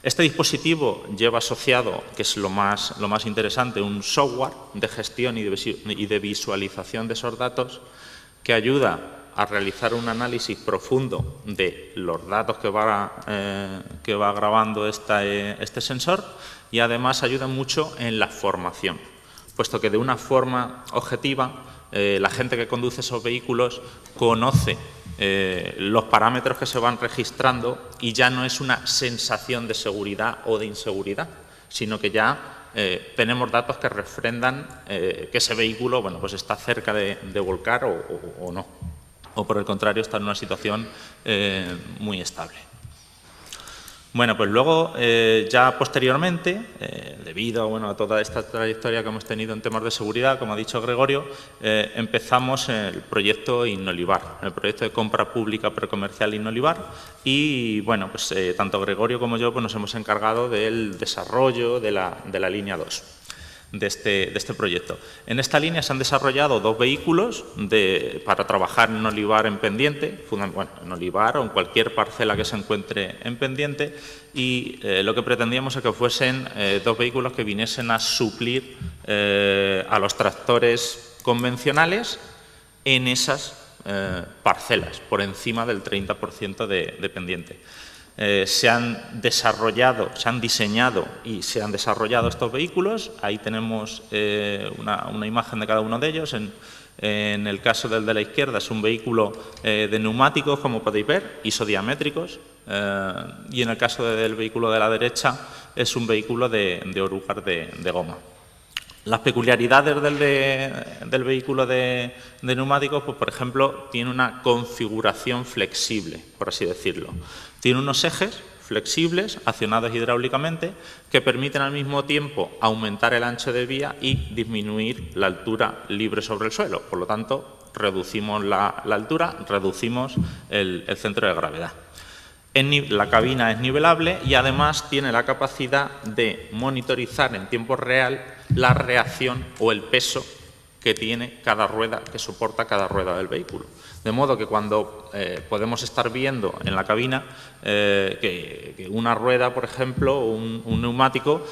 Este dispositivo lleva asociado, que es lo más interesante, un software de gestión y de visualización de esos datos que ayuda a realizar un análisis profundo de los datos que va grabando este sensor, y además ayuda mucho en la formación, puesto que de una forma objetiva la gente que conduce esos vehículos conoce los parámetros que se van registrando, y ya no es una sensación de seguridad o de inseguridad, sino que ya tenemos datos que refrendan que ese vehículo, bueno, pues está cerca de volcar o no, o por el contrario está en una situación muy estable. Bueno, pues luego, ya posteriormente, debido a toda esta trayectoria que hemos tenido en temas de seguridad, como ha dicho Gregorio, empezamos el proyecto Innolivar, el proyecto de compra pública precomercial Innolivar, y bueno, pues tanto Gregorio como yo pues, nos hemos encargado del desarrollo de la línea 2. De este proyecto. En esta línea se han desarrollado 2 vehículos para trabajar en olivar en pendiente, bueno, en olivar o en cualquier parcela que se encuentre en pendiente, y lo que pretendíamos es que fuesen 2 vehículos que viniesen a suplir a los tractores convencionales en esas parcelas, por encima del 30% de pendiente. Se han diseñado y se han desarrollado estos vehículos. Ahí tenemos una imagen de cada uno de ellos. En el caso del de la izquierda es un vehículo de neumáticos, como podéis ver, isodiamétricos, y en el caso del vehículo de la derecha es un vehículo de orugar de goma. Las peculiaridades del vehículo de neumáticos, pues, por ejemplo, tiene una configuración flexible, por así decirlo. Tiene unos ejes flexibles, accionados hidráulicamente, que permiten al mismo tiempo aumentar el ancho de vía y disminuir la altura libre sobre el suelo. Por lo tanto, reducimos la altura, reducimos el centro de gravedad. La cabina es nivelable y además tiene la capacidad de monitorizar en tiempo real la reacción o el peso que tiene cada rueda, que soporta cada rueda del vehículo. De modo que cuando podemos estar viendo en la cabina que una rueda, por ejemplo, un neumático,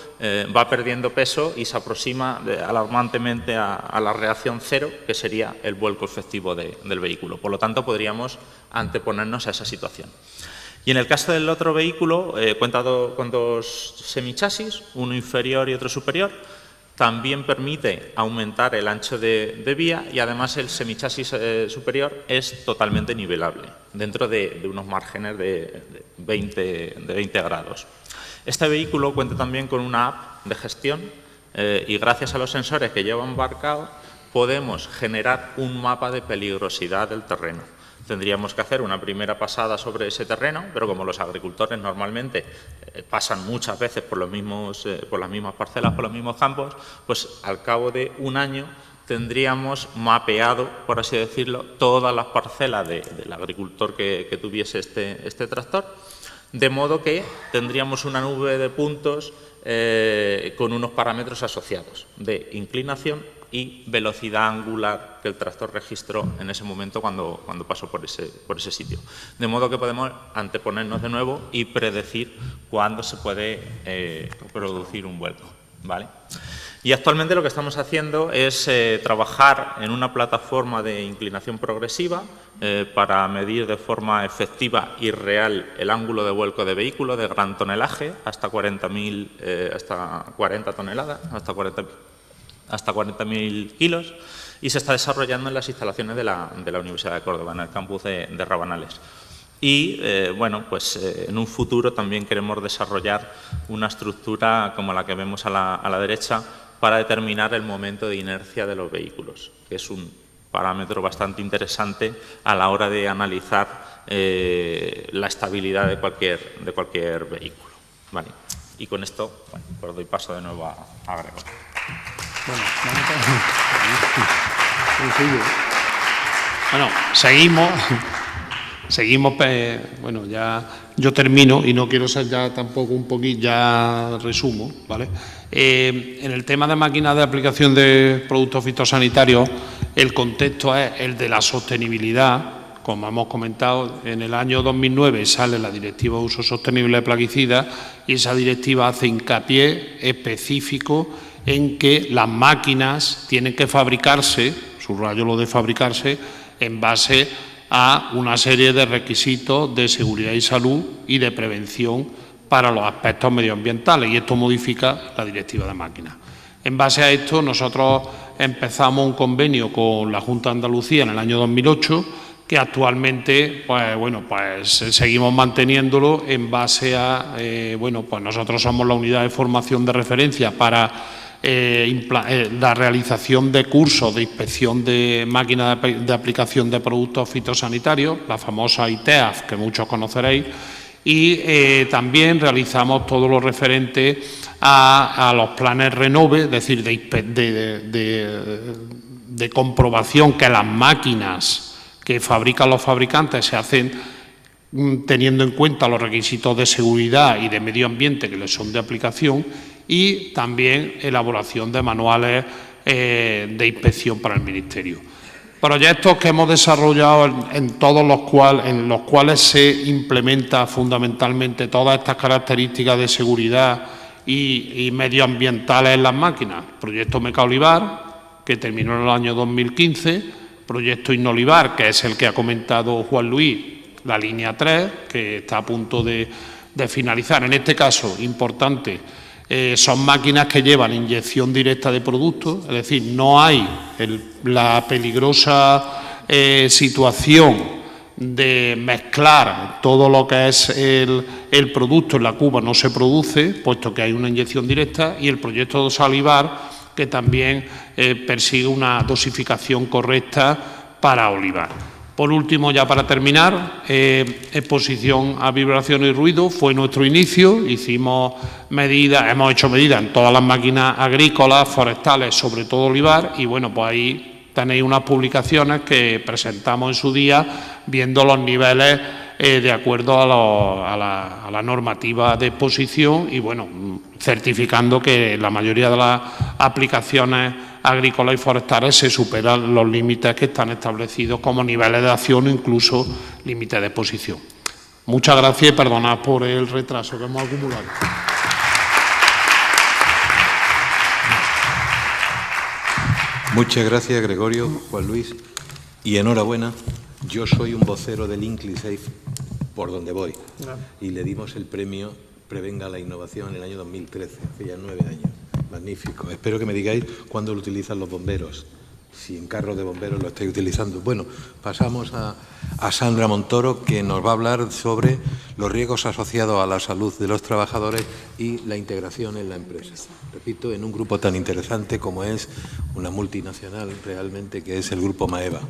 va perdiendo peso y se aproxima alarmantemente a la reacción cero, que sería el vuelco efectivo del vehículo. Por lo tanto, podríamos anteponernos a esa situación. Y en el caso del otro vehículo, cuenta con 2 semichasis, uno inferior y otro superior. También permite aumentar el ancho de vía, y además el semichasis superior es totalmente nivelable, dentro de unos márgenes de 20 grados. Este vehículo cuenta también con una app de gestión, y gracias a los sensores que lleva embarcado podemos generar un mapa de peligrosidad del terreno. Tendríamos que hacer una primera pasada sobre ese terreno, pero como los agricultores normalmente pasan muchas veces por las mismas parcelas, por los mismos campos, pues al cabo de un año tendríamos mapeado, por así decirlo, todas las parcelas del agricultor que tuviese este tractor, de modo que tendríamos una nube de puntos con unos parámetros asociados de inclinación y velocidad angular que el tractor registró en ese momento cuando pasó por ese sitio. De modo que podemos anteponernos de nuevo y predecir cuándo se puede producir un vuelco, ¿vale? Y actualmente lo que estamos haciendo es trabajar en una plataforma de inclinación progresiva para medir de forma efectiva y real el ángulo de vuelco de vehículo de gran tonelaje, hasta 40 toneladas, hasta 40.000 kilos, y se está desarrollando en las instalaciones de la Universidad de Córdoba, en el campus de Rabanales. Y, bueno, pues en un futuro también queremos desarrollar una estructura como la que vemos a la derecha para determinar el momento de inercia de los vehículos, que es un parámetro bastante interesante a la hora de analizar la estabilidad de cualquier vehículo. ¿Vale? Y con esto, bueno, pues doy paso de nuevo a Gregorio. Bueno, seguimos, bueno, ya yo termino y no quiero ser ya tampoco un poquito, ya resumo, ¿vale? En el tema de máquinas de aplicación de productos fitosanitarios, el contexto es el de la sostenibilidad. Como hemos comentado, en el año 2009 sale la Directiva de Uso Sostenible de Plaguicidas y esa directiva hace hincapié específico en que las máquinas tienen que fabricarse, subrayo lo de fabricarse, en base a una serie de requisitos de seguridad y salud y de prevención para los aspectos medioambientales, y esto modifica la Directiva de Máquinas. En base a esto, nosotros empezamos un convenio con la Junta de Andalucía en el año 2008, que actualmente, pues seguimos manteniéndolo en base a, pues nosotros somos la unidad de formación de referencia para la realización de cursos de inspección de máquinas de aplicación de productos fitosanitarios, la famosa ITEAF, que muchos conoceréis, y también realizamos todo lo referente a los planes Renove, es decir, de comprobación que las máquinas que fabrican los fabricantes se hacen teniendo en cuenta los requisitos de seguridad y de medio ambiente que les son de aplicación, y también elaboración de manuales de inspección para el Ministerio. Proyectos que hemos desarrollado en los cuales se implementa fundamentalmente todas estas características de seguridad y medioambientales en las máquinas. Proyecto Mecaolivar, que terminó en el año 2015, proyecto Innolivar, que es el que ha comentado Juan Luis, la línea 3, que está a punto de finalizar. En este caso, importante, son máquinas que llevan inyección directa de productos, es decir, no hay la peligrosa situación de mezclar todo lo que es el producto en la cuba, no se produce, puesto que hay una inyección directa, y el proyecto Salivar, que también persigue una dosificación correcta para olivar. Por último, ya para terminar, exposición a vibración y ruido fue nuestro inicio. Hemos hecho medidas en todas las máquinas agrícolas, forestales, sobre todo olivar, y bueno, pues ahí tenéis unas publicaciones que presentamos en su día, viendo los niveles de acuerdo a la normativa de exposición y, bueno, certificando que la mayoría de las aplicaciones agrícolas y forestales se superan los límites que están establecidos como niveles de acción o incluso límites de exposición. Muchas gracias y perdonad por el retraso que hemos acumulado. Muchas gracias, Gregorio, Juan Luis, y enhorabuena. Yo soy un vocero del IncliSafe por donde voy, y le dimos el premio Prevenga la Innovación en el año 2013, hace ya 9 años. Magnífico. Espero que me digáis cuándo lo utilizan los bomberos, si en carros de bomberos lo estáis utilizando. Bueno, pasamos a Sandra Montoro, que nos va a hablar sobre los riesgos asociados a la salud de los trabajadores y la integración en la empresa. Repito, en un grupo tan interesante como es una multinacional realmente, que es el grupo Maeva.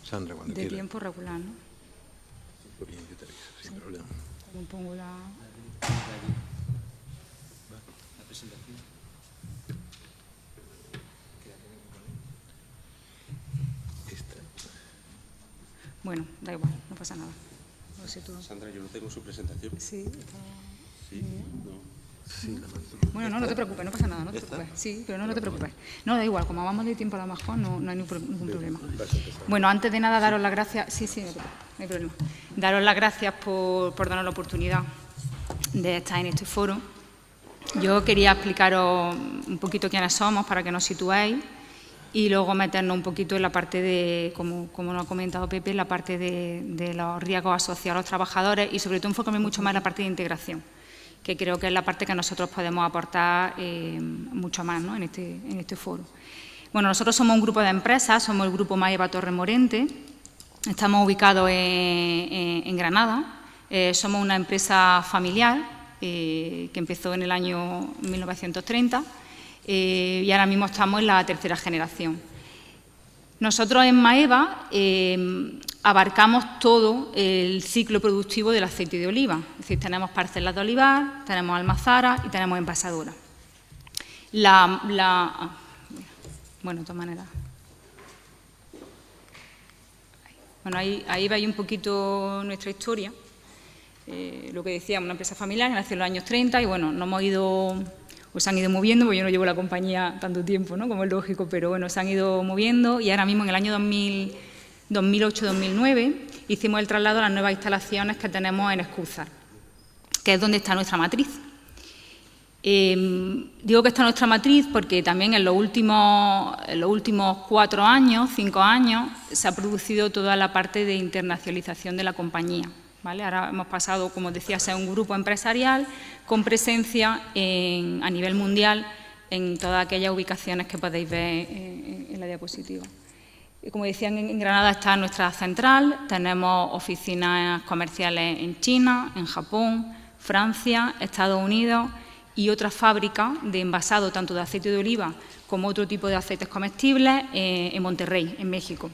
Sandra, cuando quieras. De tiempo regular, ¿no? Bien, yo te aviso, sin problema. Como pongo la... Bueno, da igual, no pasa nada. No sé tú. Sandra, yo no tengo su presentación. Sí, Sí, no. Sí, la mando. bueno, no te preocupes, no pasa nada, no te preocupes. Sí, pero no te preocupes. No, da igual, como vamos de tiempo a lo mejor, no hay ningún problema. Bueno, antes de nada, daros las gracias. Sí, no te preocupes, no hay problema. Daros las gracias por darnos la oportunidad de estar en este foro. Yo quería explicaros un poquito quiénes somos para que nos situéis y luego meternos un poquito en la parte de, como nos ha comentado Pepe, en la parte de los riesgos asociados a los trabajadores y sobre todo enfocarme mucho más en la parte de integración, que creo que es la parte que nosotros podemos aportar mucho más, ¿no?, en este foro. Bueno, nosotros somos un grupo de empresas, somos el grupo Maeva Torre Morente, estamos ubicados en Granada, somos una empresa familiar que empezó en el año 1930 y ahora mismo estamos en la tercera generación. Nosotros en Maeva abarcamos todo el ciclo productivo del aceite de oliva. Es decir, tenemos parcelas de olivar, tenemos almazaras y tenemos envasadoras. Bueno, de todas maneras. Bueno, ahí veis un poquito nuestra historia. Lo que decíamos, una empresa familiar que nació en los años 30 y bueno, nos hemos ido, pues se han ido moviendo, porque yo no llevo la compañía tanto tiempo, ¿no?, como es lógico, pero bueno, se han ido moviendo y ahora mismo en el año 2008-2009 hicimos el traslado a las nuevas instalaciones que tenemos en Escúzar, que es donde está nuestra matriz. Digo que está nuestra matriz porque también en los últimos 4 años, 5 años, se ha producido toda la parte de internacionalización de la compañía, ¿vale? Ahora hemos pasado, como decía, a ser un grupo empresarial con presencia a nivel mundial en todas aquellas ubicaciones que podéis ver en la diapositiva. Como decían, en Granada está nuestra central, tenemos oficinas comerciales en China, en Japón, Francia, Estados Unidos y otra fábrica de envasado tanto de aceite de oliva como otro tipo de aceites comestibles en Monterrey, en México.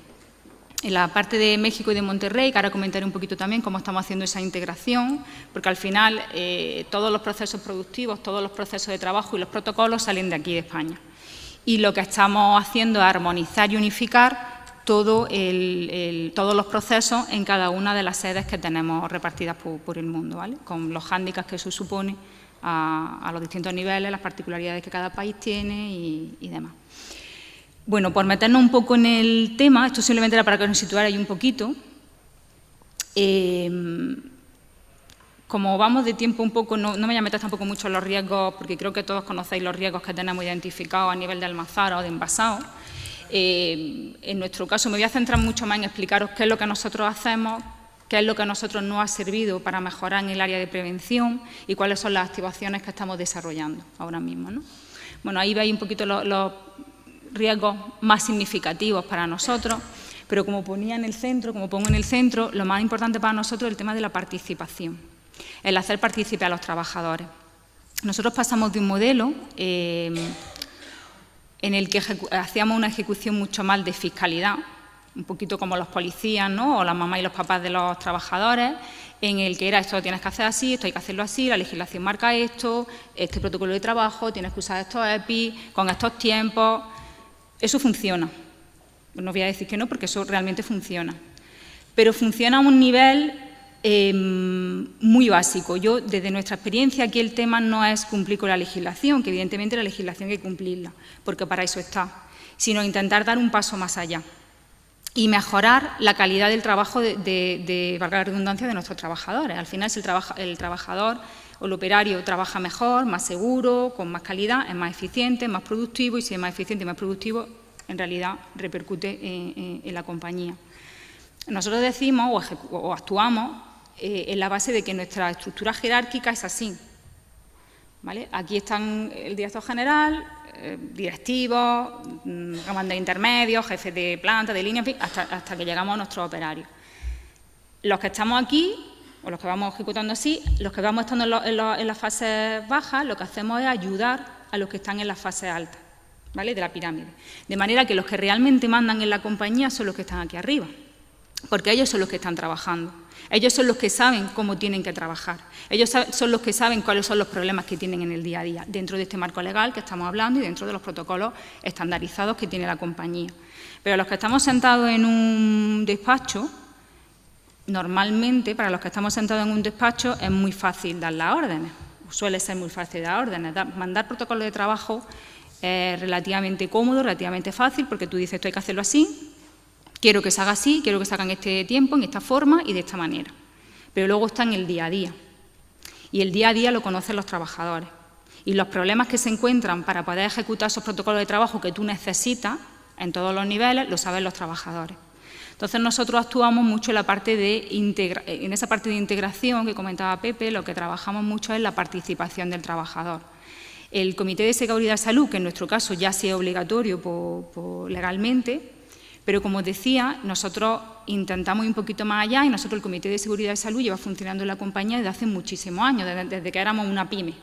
En la parte de México y de Monterrey, que ahora comentaré un poquito también cómo estamos haciendo esa integración, porque al final todos los procesos productivos, todos los procesos de trabajo y los protocolos salen de aquí, de España. Y lo que estamos haciendo es armonizar y unificar todos los procesos en cada una de las sedes que tenemos repartidas por el mundo, ¿vale? Con los hándicaps que eso supone a los distintos niveles, las particularidades que cada país tiene y demás. Bueno, por meternos un poco en el tema, esto simplemente era para que nos situarais un poquito. Como vamos de tiempo un poco, no me voy a meter tampoco mucho en los riesgos, porque creo que todos conocéis los riesgos que tenemos identificados a nivel de almazara o de envasado. En nuestro caso me voy a centrar mucho más en explicaros qué es lo que nosotros hacemos, qué es lo que a nosotros nos ha servido para mejorar en el área de prevención y cuáles son las activaciones que estamos desarrollando ahora mismo, ¿no? Bueno, ahí veis un poquito los riesgos más significativos para nosotros, pero como pongo en el centro, lo más importante para nosotros es el tema de la participación, el hacer partícipe a los trabajadores. Nosotros pasamos de un modelo en el que hacíamos una ejecución mucho más de fiscalidad, un poquito como los policías, ¿no?, o las mamás y los papás de los trabajadores, en el que era esto lo tienes que hacer así, esto hay que hacerlo así, la legislación marca esto, este protocolo de trabajo, tienes que usar estos EPI, con estos tiempos. Eso funciona. No voy a decir que no, porque eso realmente funciona. Pero funciona a un nivel muy básico. Yo, desde nuestra experiencia, aquí el tema no es cumplir con la legislación, que evidentemente la legislación hay que cumplirla, porque para eso está, sino intentar dar un paso más allá y mejorar la calidad del trabajo valga la redundancia, de nuestros trabajadores. Al final, si el trabajador o el operario trabaja mejor, más seguro, con más calidad, es más eficiente, más productivo, y si es más eficiente y más productivo, en realidad repercute en la compañía. Nosotros decimos o actuamos en la base de que nuestra estructura jerárquica es así, ¿vale? Aquí están el director general, directivos, comandos intermedios, jefes de planta, de línea, en fin, hasta que llegamos a nuestros operarios. Los que estamos aquí, o los que vamos ejecutando así, los que vamos estando en las fases bajas, lo que hacemos es ayudar a los que están en las fases altas, ¿vale?, de la pirámide. De manera que los que realmente mandan en la compañía son los que están aquí arriba, porque ellos son los que están trabajando. Ellos son los que saben cómo tienen que trabajar. Ellos son los que saben cuáles son los problemas que tienen en el día a día, dentro de este marco legal que estamos hablando y dentro de los protocolos estandarizados que tiene la compañía. Pero los que estamos sentados en un despacho, normalmente, para los que estamos sentados en un despacho, es muy fácil dar las órdenes. Suele ser muy fácil dar órdenes. Mandar protocolos de trabajo es relativamente cómodo, relativamente fácil, porque tú dices, esto hay que hacerlo así, quiero que se haga así, quiero que se haga en este tiempo, en esta forma y de esta manera. Pero luego está en el día a día. Y el día a día lo conocen los trabajadores. Y los problemas que se encuentran para poder ejecutar esos protocolos de trabajo que tú necesitas en todos los niveles, lo saben los trabajadores. Entonces, nosotros actuamos mucho en la parte en esa parte de integración que comentaba Pepe, lo que trabajamos mucho es la participación del trabajador. El Comité de Seguridad y Salud, que en nuestro caso ya sí es obligatorio legalmente, pero como os decía, nosotros intentamos ir un poquito más allá y nosotros el Comité de Seguridad y Salud lleva funcionando en la compañía desde hace muchísimos años, desde que éramos una pyme,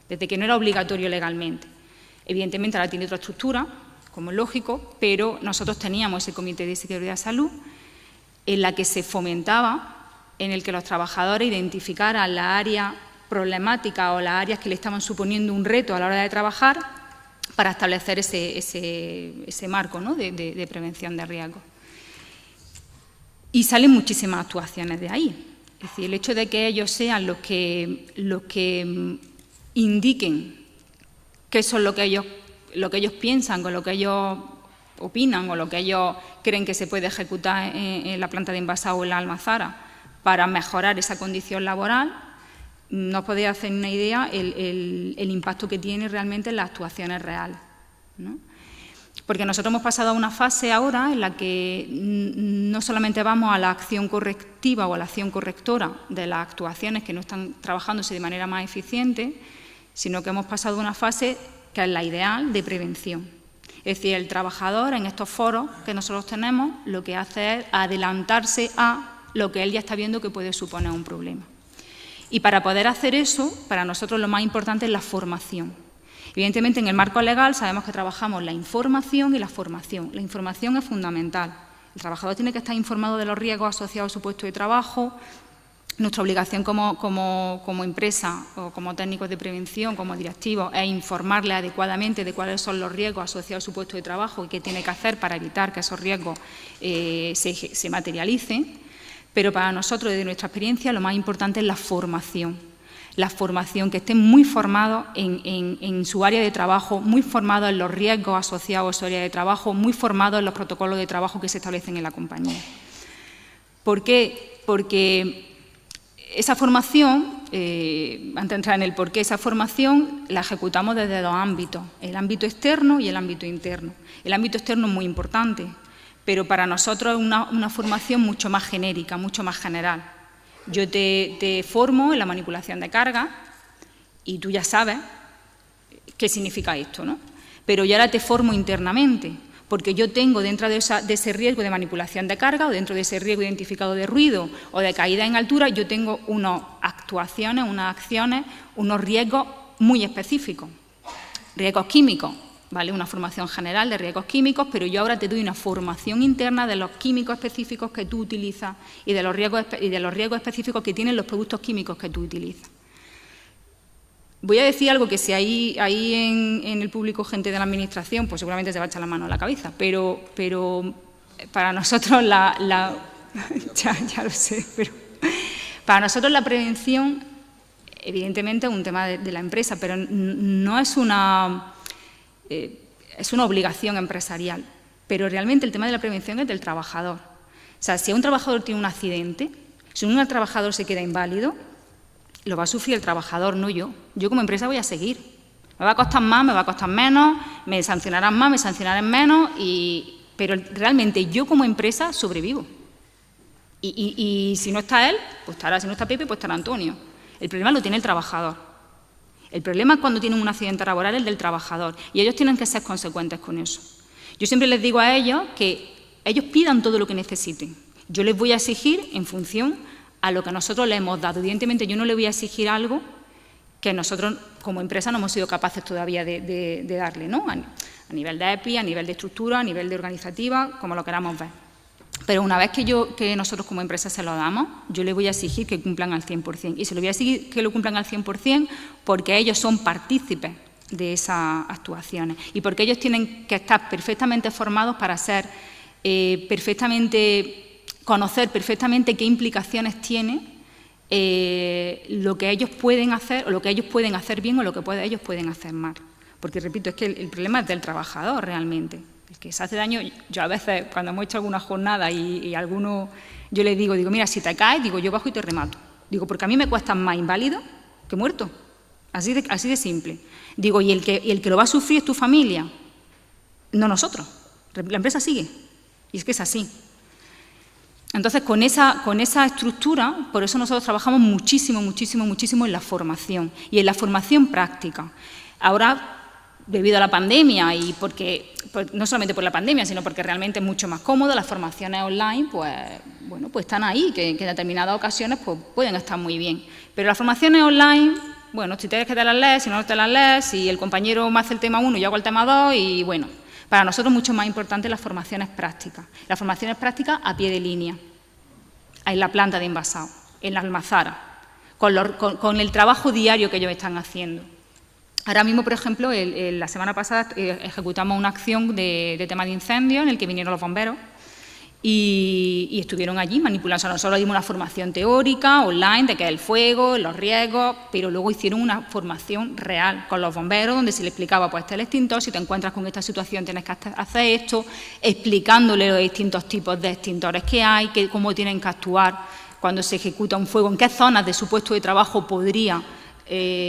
desde que no era obligatorio legalmente. Evidentemente ahora tiene otra estructura, como es lógico, pero nosotros teníamos ese Comité de Seguridad y Salud en la que se fomentaba, en el que los trabajadores identificaran la área problemática o las áreas que le estaban suponiendo un reto a la hora de trabajar para establecer ese marco, ¿no?, de prevención de riesgos. Y salen muchísimas actuaciones de ahí. Es decir, el hecho de que ellos sean los que indiquen qué son lo que ellos piensan, o lo que ellos opinan, o lo que ellos creen que se puede ejecutar en la planta de envasado o en la almazara para mejorar esa condición laboral, no os podéis hacer una idea el impacto que tiene realmente en las actuaciones reales, ¿no? Porque nosotros hemos pasado a una fase ahora en la que no solamente vamos a la acción correctiva o a la acción correctora de las actuaciones que no están trabajándose de manera más eficiente, sino que hemos pasado a una fase que es la ideal de prevención. Es decir, el trabajador en estos foros que nosotros tenemos lo que hace es adelantarse a lo que él ya está viendo que puede suponer un problema. Y para poder hacer eso, para nosotros lo más importante es la formación. Evidentemente, en el marco legal sabemos que trabajamos la información y la formación. La información es fundamental. El trabajador tiene que estar informado de los riesgos asociados a su puesto de trabajo. Nuestra obligación como empresa o como técnicos de prevención, como directivos, es informarle adecuadamente de cuáles son los riesgos asociados a su puesto de trabajo y qué tiene que hacer para evitar que esos riesgos se materialicen. Pero para nosotros, desde nuestra experiencia, lo más importante es la formación. La formación, que estén muy formados en su área de trabajo, muy formados en los riesgos asociados a su área de trabajo, muy formados en los protocolos de trabajo que se establecen en la compañía. ¿Por qué? Porque esa formación, antes de entrar en el porqué, esa formación la ejecutamos desde dos ámbitos, el ámbito externo y el ámbito interno. El ámbito externo es muy importante, pero para nosotros es una formación mucho más genérica, mucho más general. Yo te formo en la manipulación de carga y tú ya sabes qué significa esto, ¿no? Pero yo ahora te formo internamente, porque yo tengo dentro de ese riesgo de manipulación de carga o dentro de ese riesgo identificado de ruido o de caída en altura, yo tengo unas actuaciones, unas acciones, unos riesgos muy específicos. Riesgos químicos, ¿vale? Una formación general de riesgos químicos, pero yo ahora te doy una formación interna de los químicos específicos que tú utilizas y de los riesgos específicos que tienen los productos químicos que tú utilizas. Voy a decir algo que si hay en el público gente de la Administración, pues seguramente se va a echar la mano a la cabeza, pero para nosotros ya lo sé, pero para nosotros la prevención, evidentemente, es un tema de la empresa, pero no es una obligación empresarial, pero realmente el tema de la prevención es del trabajador. O sea, si un trabajador tiene un accidente, si un trabajador se queda inválido, lo va a sufrir el trabajador, no yo. Yo como empresa voy a seguir. Me va a costar más, me va a costar menos, me sancionarán más, me sancionarán menos, pero realmente yo como empresa sobrevivo. Y si no está él, pues estará, si no está Pepe, pues estará Antonio. El problema lo tiene el trabajador. El problema es cuando tienen un accidente laboral, el del trabajador, y ellos tienen que ser consecuentes con eso. Yo siempre les digo a ellos que ellos pidan todo lo que necesiten. Yo les voy a exigir en función a lo que nosotros les hemos dado. Evidentemente, yo no le voy a exigir algo que nosotros como empresa no hemos sido capaces todavía de darle, ¿no? A nivel de EPI, a nivel de estructura, a nivel de organizativa, como lo queramos ver. Pero una vez que nosotros como empresa se lo damos, yo les voy a exigir que cumplan al 100%. Y se lo voy a exigir que lo cumplan al 100% porque ellos son partícipes de esas actuaciones y porque ellos tienen que estar perfectamente formados para ser conocer perfectamente qué implicaciones tiene lo que ellos pueden hacer o lo que ellos pueden hacer bien o lo que ellos pueden hacer mal. Porque, repito, es que el problema es del trabajador realmente. El que se hace daño, yo a veces cuando hemos hecho alguna jornada y alguno, yo le digo, mira, si te caes, digo, yo bajo y te remato. Digo, porque a mí me cuesta más inválido que muerto. Así de simple. Digo, y el que lo va a sufrir es tu familia, no nosotros. La empresa sigue. Y es que es así. Entonces, con esa estructura, por eso nosotros trabajamos muchísimo en la formación y en la formación práctica. Ahora, debido a la pandemia y no solamente por la pandemia, sino porque realmente es mucho más cómodo, las formaciones online, pues están ahí, que en determinadas ocasiones pues, pueden estar muy bien. Pero las formaciones online, bueno, si tienes que te las lees, si no te las lees, si el compañero me hace el tema 1 y yo hago el tema 2 y bueno, para nosotros mucho más importante las formaciones prácticas. Las formaciones prácticas a pie de línea. en la planta de envasado, en la almazara, con el trabajo diario que ellos están haciendo. Ahora mismo, por ejemplo, la semana pasada ejecutamos una acción de tema de incendio en el que vinieron los bomberos y estuvieron allí manipulando. O sea, nosotros dimos una formación teórica, online, de qué es el fuego, los riesgos, pero luego hicieron una formación real con los bomberos donde se les explicaba, pues este es el extintor, si te encuentras con esta situación tienes que hacer esto, explicándole los distintos tipos de extintores que hay, cómo tienen que actuar cuando se ejecuta un fuego, en qué zonas de su puesto de trabajo podría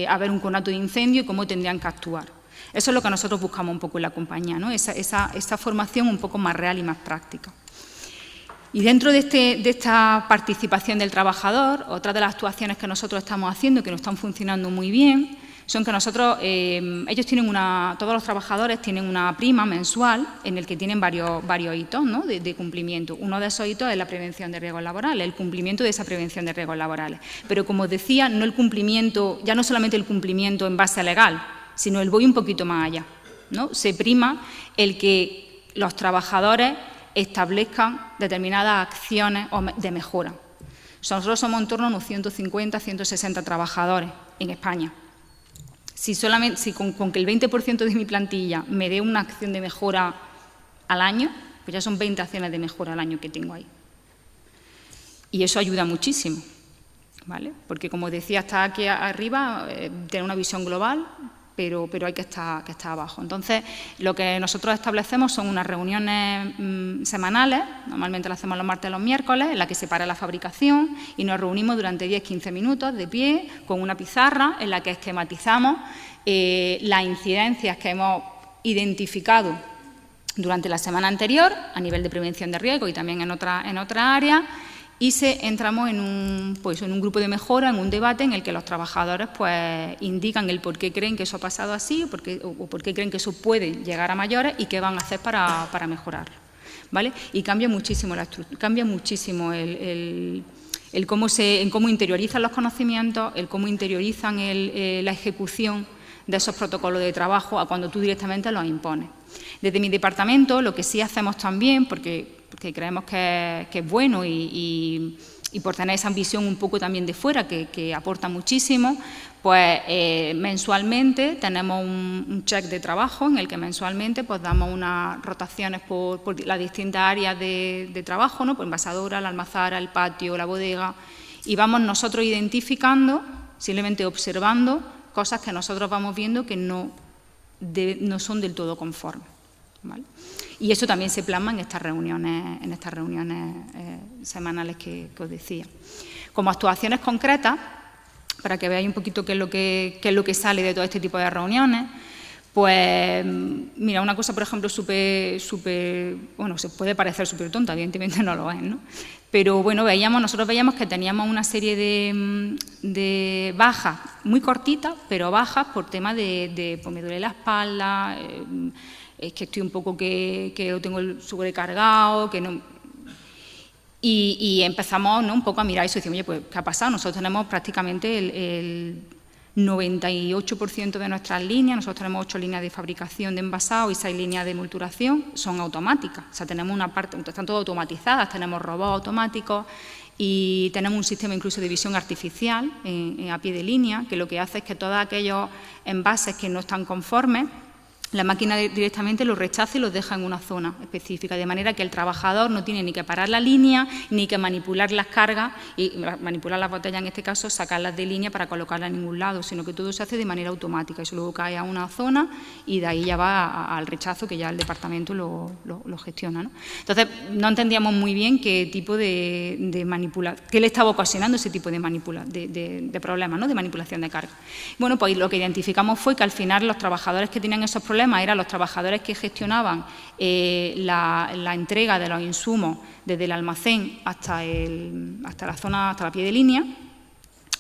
haber un conato de incendio y cómo tendrían que actuar. Eso es lo que nosotros buscamos un poco en la compañía, ¿no? Esa formación un poco más real y más práctica. Y dentro de esta participación del trabajador, otra de las actuaciones que nosotros estamos haciendo, que nos están funcionando muy bien, son que nosotros, ellos tienen todos los trabajadores tienen una prima mensual en el que tienen varios hitos, ¿no?, de cumplimiento. Uno de esos hitos es la prevención de riesgos laborales, el cumplimiento de esa prevención de riesgos laborales. Pero, como os decía, no el cumplimiento, ya no solamente el cumplimiento en base legal, sino el voy un poquito más allá, ¿no? Se prima el que los trabajadores establezcan determinadas acciones de mejora. Nosotros somos en torno a unos 150, 160 trabajadores en España. Si con que el 20% de mi plantilla me dé una acción de mejora al año, pues ya son 20 acciones de mejora al año que tengo ahí. Y eso ayuda muchísimo, ¿vale? Porque, como decía, está aquí arriba, tener una visión global, pero hay que estar abajo. Entonces, lo que nosotros establecemos son unas reuniones semanales, normalmente las hacemos los martes y los miércoles, en la que se para la fabricación y nos reunimos durante 10-15 minutos de pie con una pizarra en la que esquematizamos las incidencias que hemos identificado durante la semana anterior a nivel de prevención de riesgo y también en otra área. Y entramos en un grupo de mejora, en un debate en el que los trabajadores pues indican el por qué creen que eso ha pasado así o por qué creen que eso puede llegar a mayores y qué van a hacer para mejorarlo, ¿vale? Y cambia muchísimo la estructura, cambia muchísimo el cómo interiorizan los conocimientos, el cómo interiorizan la ejecución de esos protocolos de trabajo a cuando tú directamente los impones. Desde mi departamento, lo que sí hacemos también, porque creemos que es bueno y por tener esa visión un poco también de fuera, que aporta muchísimo, pues mensualmente tenemos un check de trabajo en el que mensualmente pues damos unas rotaciones por las distintas áreas de trabajo, ¿no? Por envasadora, la almazara, el patio, la bodega, y vamos nosotros identificando, simplemente observando, cosas que nosotros vamos viendo que no son del todo conformes, ¿vale? Y eso también se plasma en estas reuniones semanales que os decía. Como actuaciones concretas, para que veáis un poquito qué es lo que sale de todo este tipo de reuniones, pues mira, una cosa, por ejemplo, bueno, se puede parecer súper tonta, evidentemente no lo es, ¿no? Pero bueno, nosotros veíamos que teníamos una serie de bajas, muy cortitas, pero bajas por tema de pues me duele la espalda, es que estoy un poco que lo tengo sobrecargado, que no. Y empezamos, ¿no?, un poco a mirar eso y decimos, oye, pues, ¿qué ha pasado? Nosotros tenemos prácticamente el 98% de nuestras líneas, nosotros tenemos 8 líneas de fabricación de envasado y 6 líneas de multuración, son automáticas. O sea, tenemos una parte, están todas automatizadas, tenemos robots automáticos y tenemos un sistema incluso de visión artificial a pie de línea, que lo que hace es que todos aquellos envases que no están conformes, la máquina directamente los rechaza y los deja en una zona específica, de manera que el trabajador no tiene ni que parar la línea, ni que manipular las cargas, y manipular las botellas en este caso, sacarlas de línea para colocarlas en ningún lado, sino que todo se hace de manera automática. Eso luego cae a una zona y de ahí ya va al rechazo, que ya el departamento lo gestiona, ¿no? Entonces, no entendíamos muy bien qué tipo de manipulación, qué le estaba ocasionando ese tipo de problemas, ¿no?, de manipulación de carga. Bueno, pues lo que identificamos fue que al final los trabajadores que tenían esos problemas eran los trabajadores que gestionaban la entrega de los insumos desde el almacén hasta la zona, hasta la pie de línea,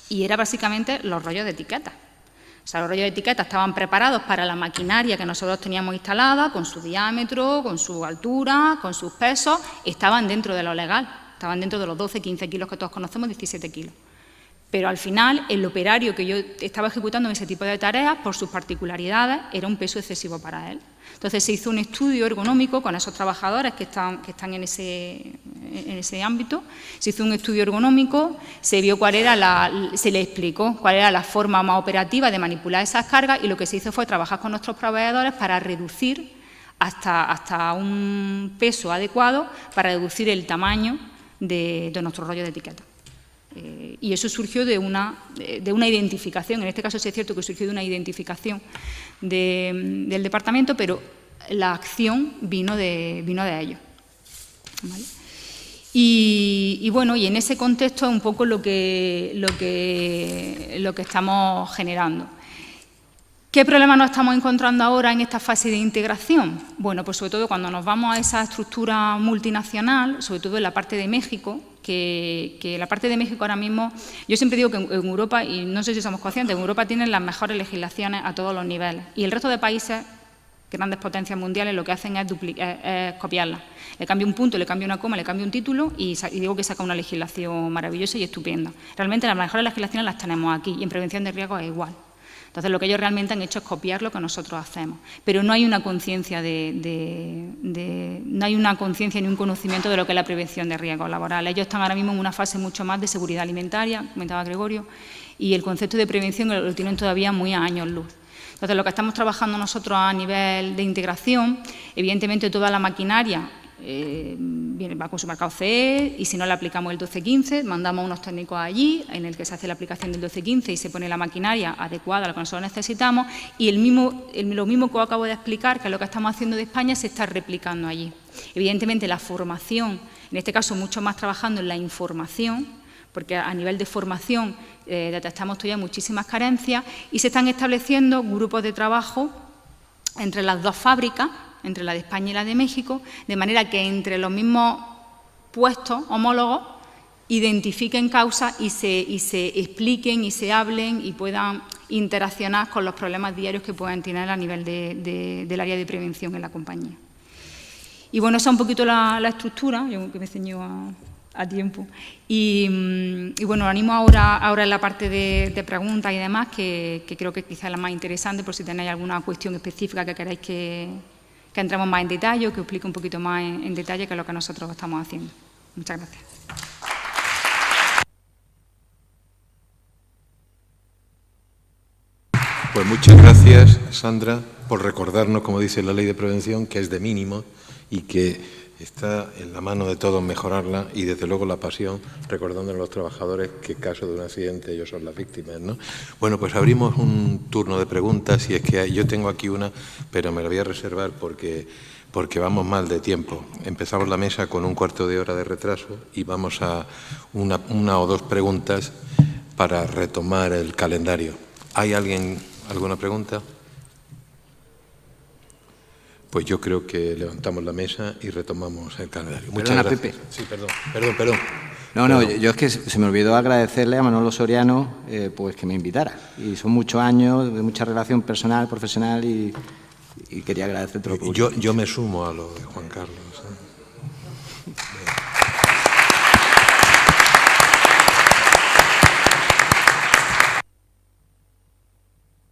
y era básicamente los rollos de etiquetas. O sea, los rollos de etiquetas estaban preparados para la maquinaria que nosotros teníamos instalada, con su diámetro, con su altura, con sus pesos, estaban dentro de lo legal, estaban dentro de los 12, 15 kilos que todos conocemos, 17 kilos. Pero al final, el operario que yo estaba ejecutando en ese tipo de tareas, por sus particularidades, era un peso excesivo para él. Entonces, se hizo un estudio ergonómico con esos trabajadores que están en ese ámbito. Se hizo un estudio ergonómico, se vio se le explicó cuál era la forma más operativa de manipular esas cargas, y lo que se hizo fue trabajar con nuestros proveedores para reducir hasta un peso adecuado, para reducir el tamaño de nuestro rollo de etiqueta. Y eso surgió de una identificación, en este caso sí es cierto que surgió de una identificación del departamento, pero la acción vino de ellos. ¿Vale? Y bueno, y en ese contexto es un poco lo que estamos generando. ¿Qué problemas nos estamos encontrando ahora en esta fase de integración? Bueno, pues sobre todo cuando nos vamos a esa estructura multinacional, sobre todo en la parte de México, que la parte de México ahora mismo, yo siempre digo que en Europa, y no sé si somos conscientes, en Europa tienen las mejores legislaciones a todos los niveles, y el resto de países, grandes potencias mundiales, lo que hacen es copiarlas. Le cambio un punto, le cambio una coma, le cambio un título y digo que saca una legislación maravillosa y estupenda. Realmente las mejores legislaciones las tenemos aquí, y en prevención de riesgos es igual. Entonces, lo que ellos realmente han hecho es copiar lo que nosotros hacemos, pero no hay una conciencia no hay una conciencia ni un conocimiento de lo que es la prevención de riesgos laborales. Ellos están ahora mismo en una fase mucho más de seguridad alimentaria, comentaba Gregorio, y el concepto de prevención lo tienen todavía muy a años luz. Entonces, lo que estamos trabajando nosotros a nivel de integración, evidentemente toda la maquinaria va con su marcado CE, y si no le aplicamos el 1215, mandamos unos técnicos allí en el que se hace la aplicación del 1215 y se pone la maquinaria adecuada a lo que nosotros necesitamos, y lo mismo que os acabo de explicar, que es lo que estamos haciendo de España, se está replicando allí. Evidentemente la formación, en este caso mucho más trabajando en la información, porque a nivel de formación detectamos todavía muchísimas carencias, y se están estableciendo grupos de trabajo entre las dos fábricas, entre la de España y la de México, de manera que entre los mismos puestos homólogos identifiquen causas y se expliquen y se hablen y puedan interaccionar con los problemas diarios que puedan tener a nivel del área de prevención en la compañía. Y bueno, esa es un poquito la estructura, yo que me ceño a tiempo. Y bueno, animo ahora en la parte de preguntas y demás, que creo que quizá es la más interesante, por si tenéis alguna cuestión específica que queráis que entremos más en detalle o que os explique un poquito más en detalle qué es lo que nosotros estamos haciendo. Muchas gracias. Pues muchas gracias, Sandra, por recordarnos, como dice la ley de prevención, que es de mínimo y que está en la mano de todos mejorarla, y desde luego la pasión, recordando a los trabajadores que en caso de un accidente ellos son las víctimas, ¿no? Bueno, pues abrimos un turno de preguntas, y es que yo tengo aquí una, pero me la voy a reservar porque vamos mal de tiempo. Empezamos la mesa con un cuarto de hora de retraso y vamos a una o dos preguntas para retomar el calendario. ¿Hay alguna pregunta? Pues yo creo que levantamos la mesa y retomamos el calendario. Muchas gracias. Pepe. Sí, perdón. No, yo es que se me olvidó agradecerle a Manolo Soriano pues que me invitara. Y son muchos años de mucha relación personal, profesional, y quería agradecerte. Yo me sumo a lo de Juan Carlos.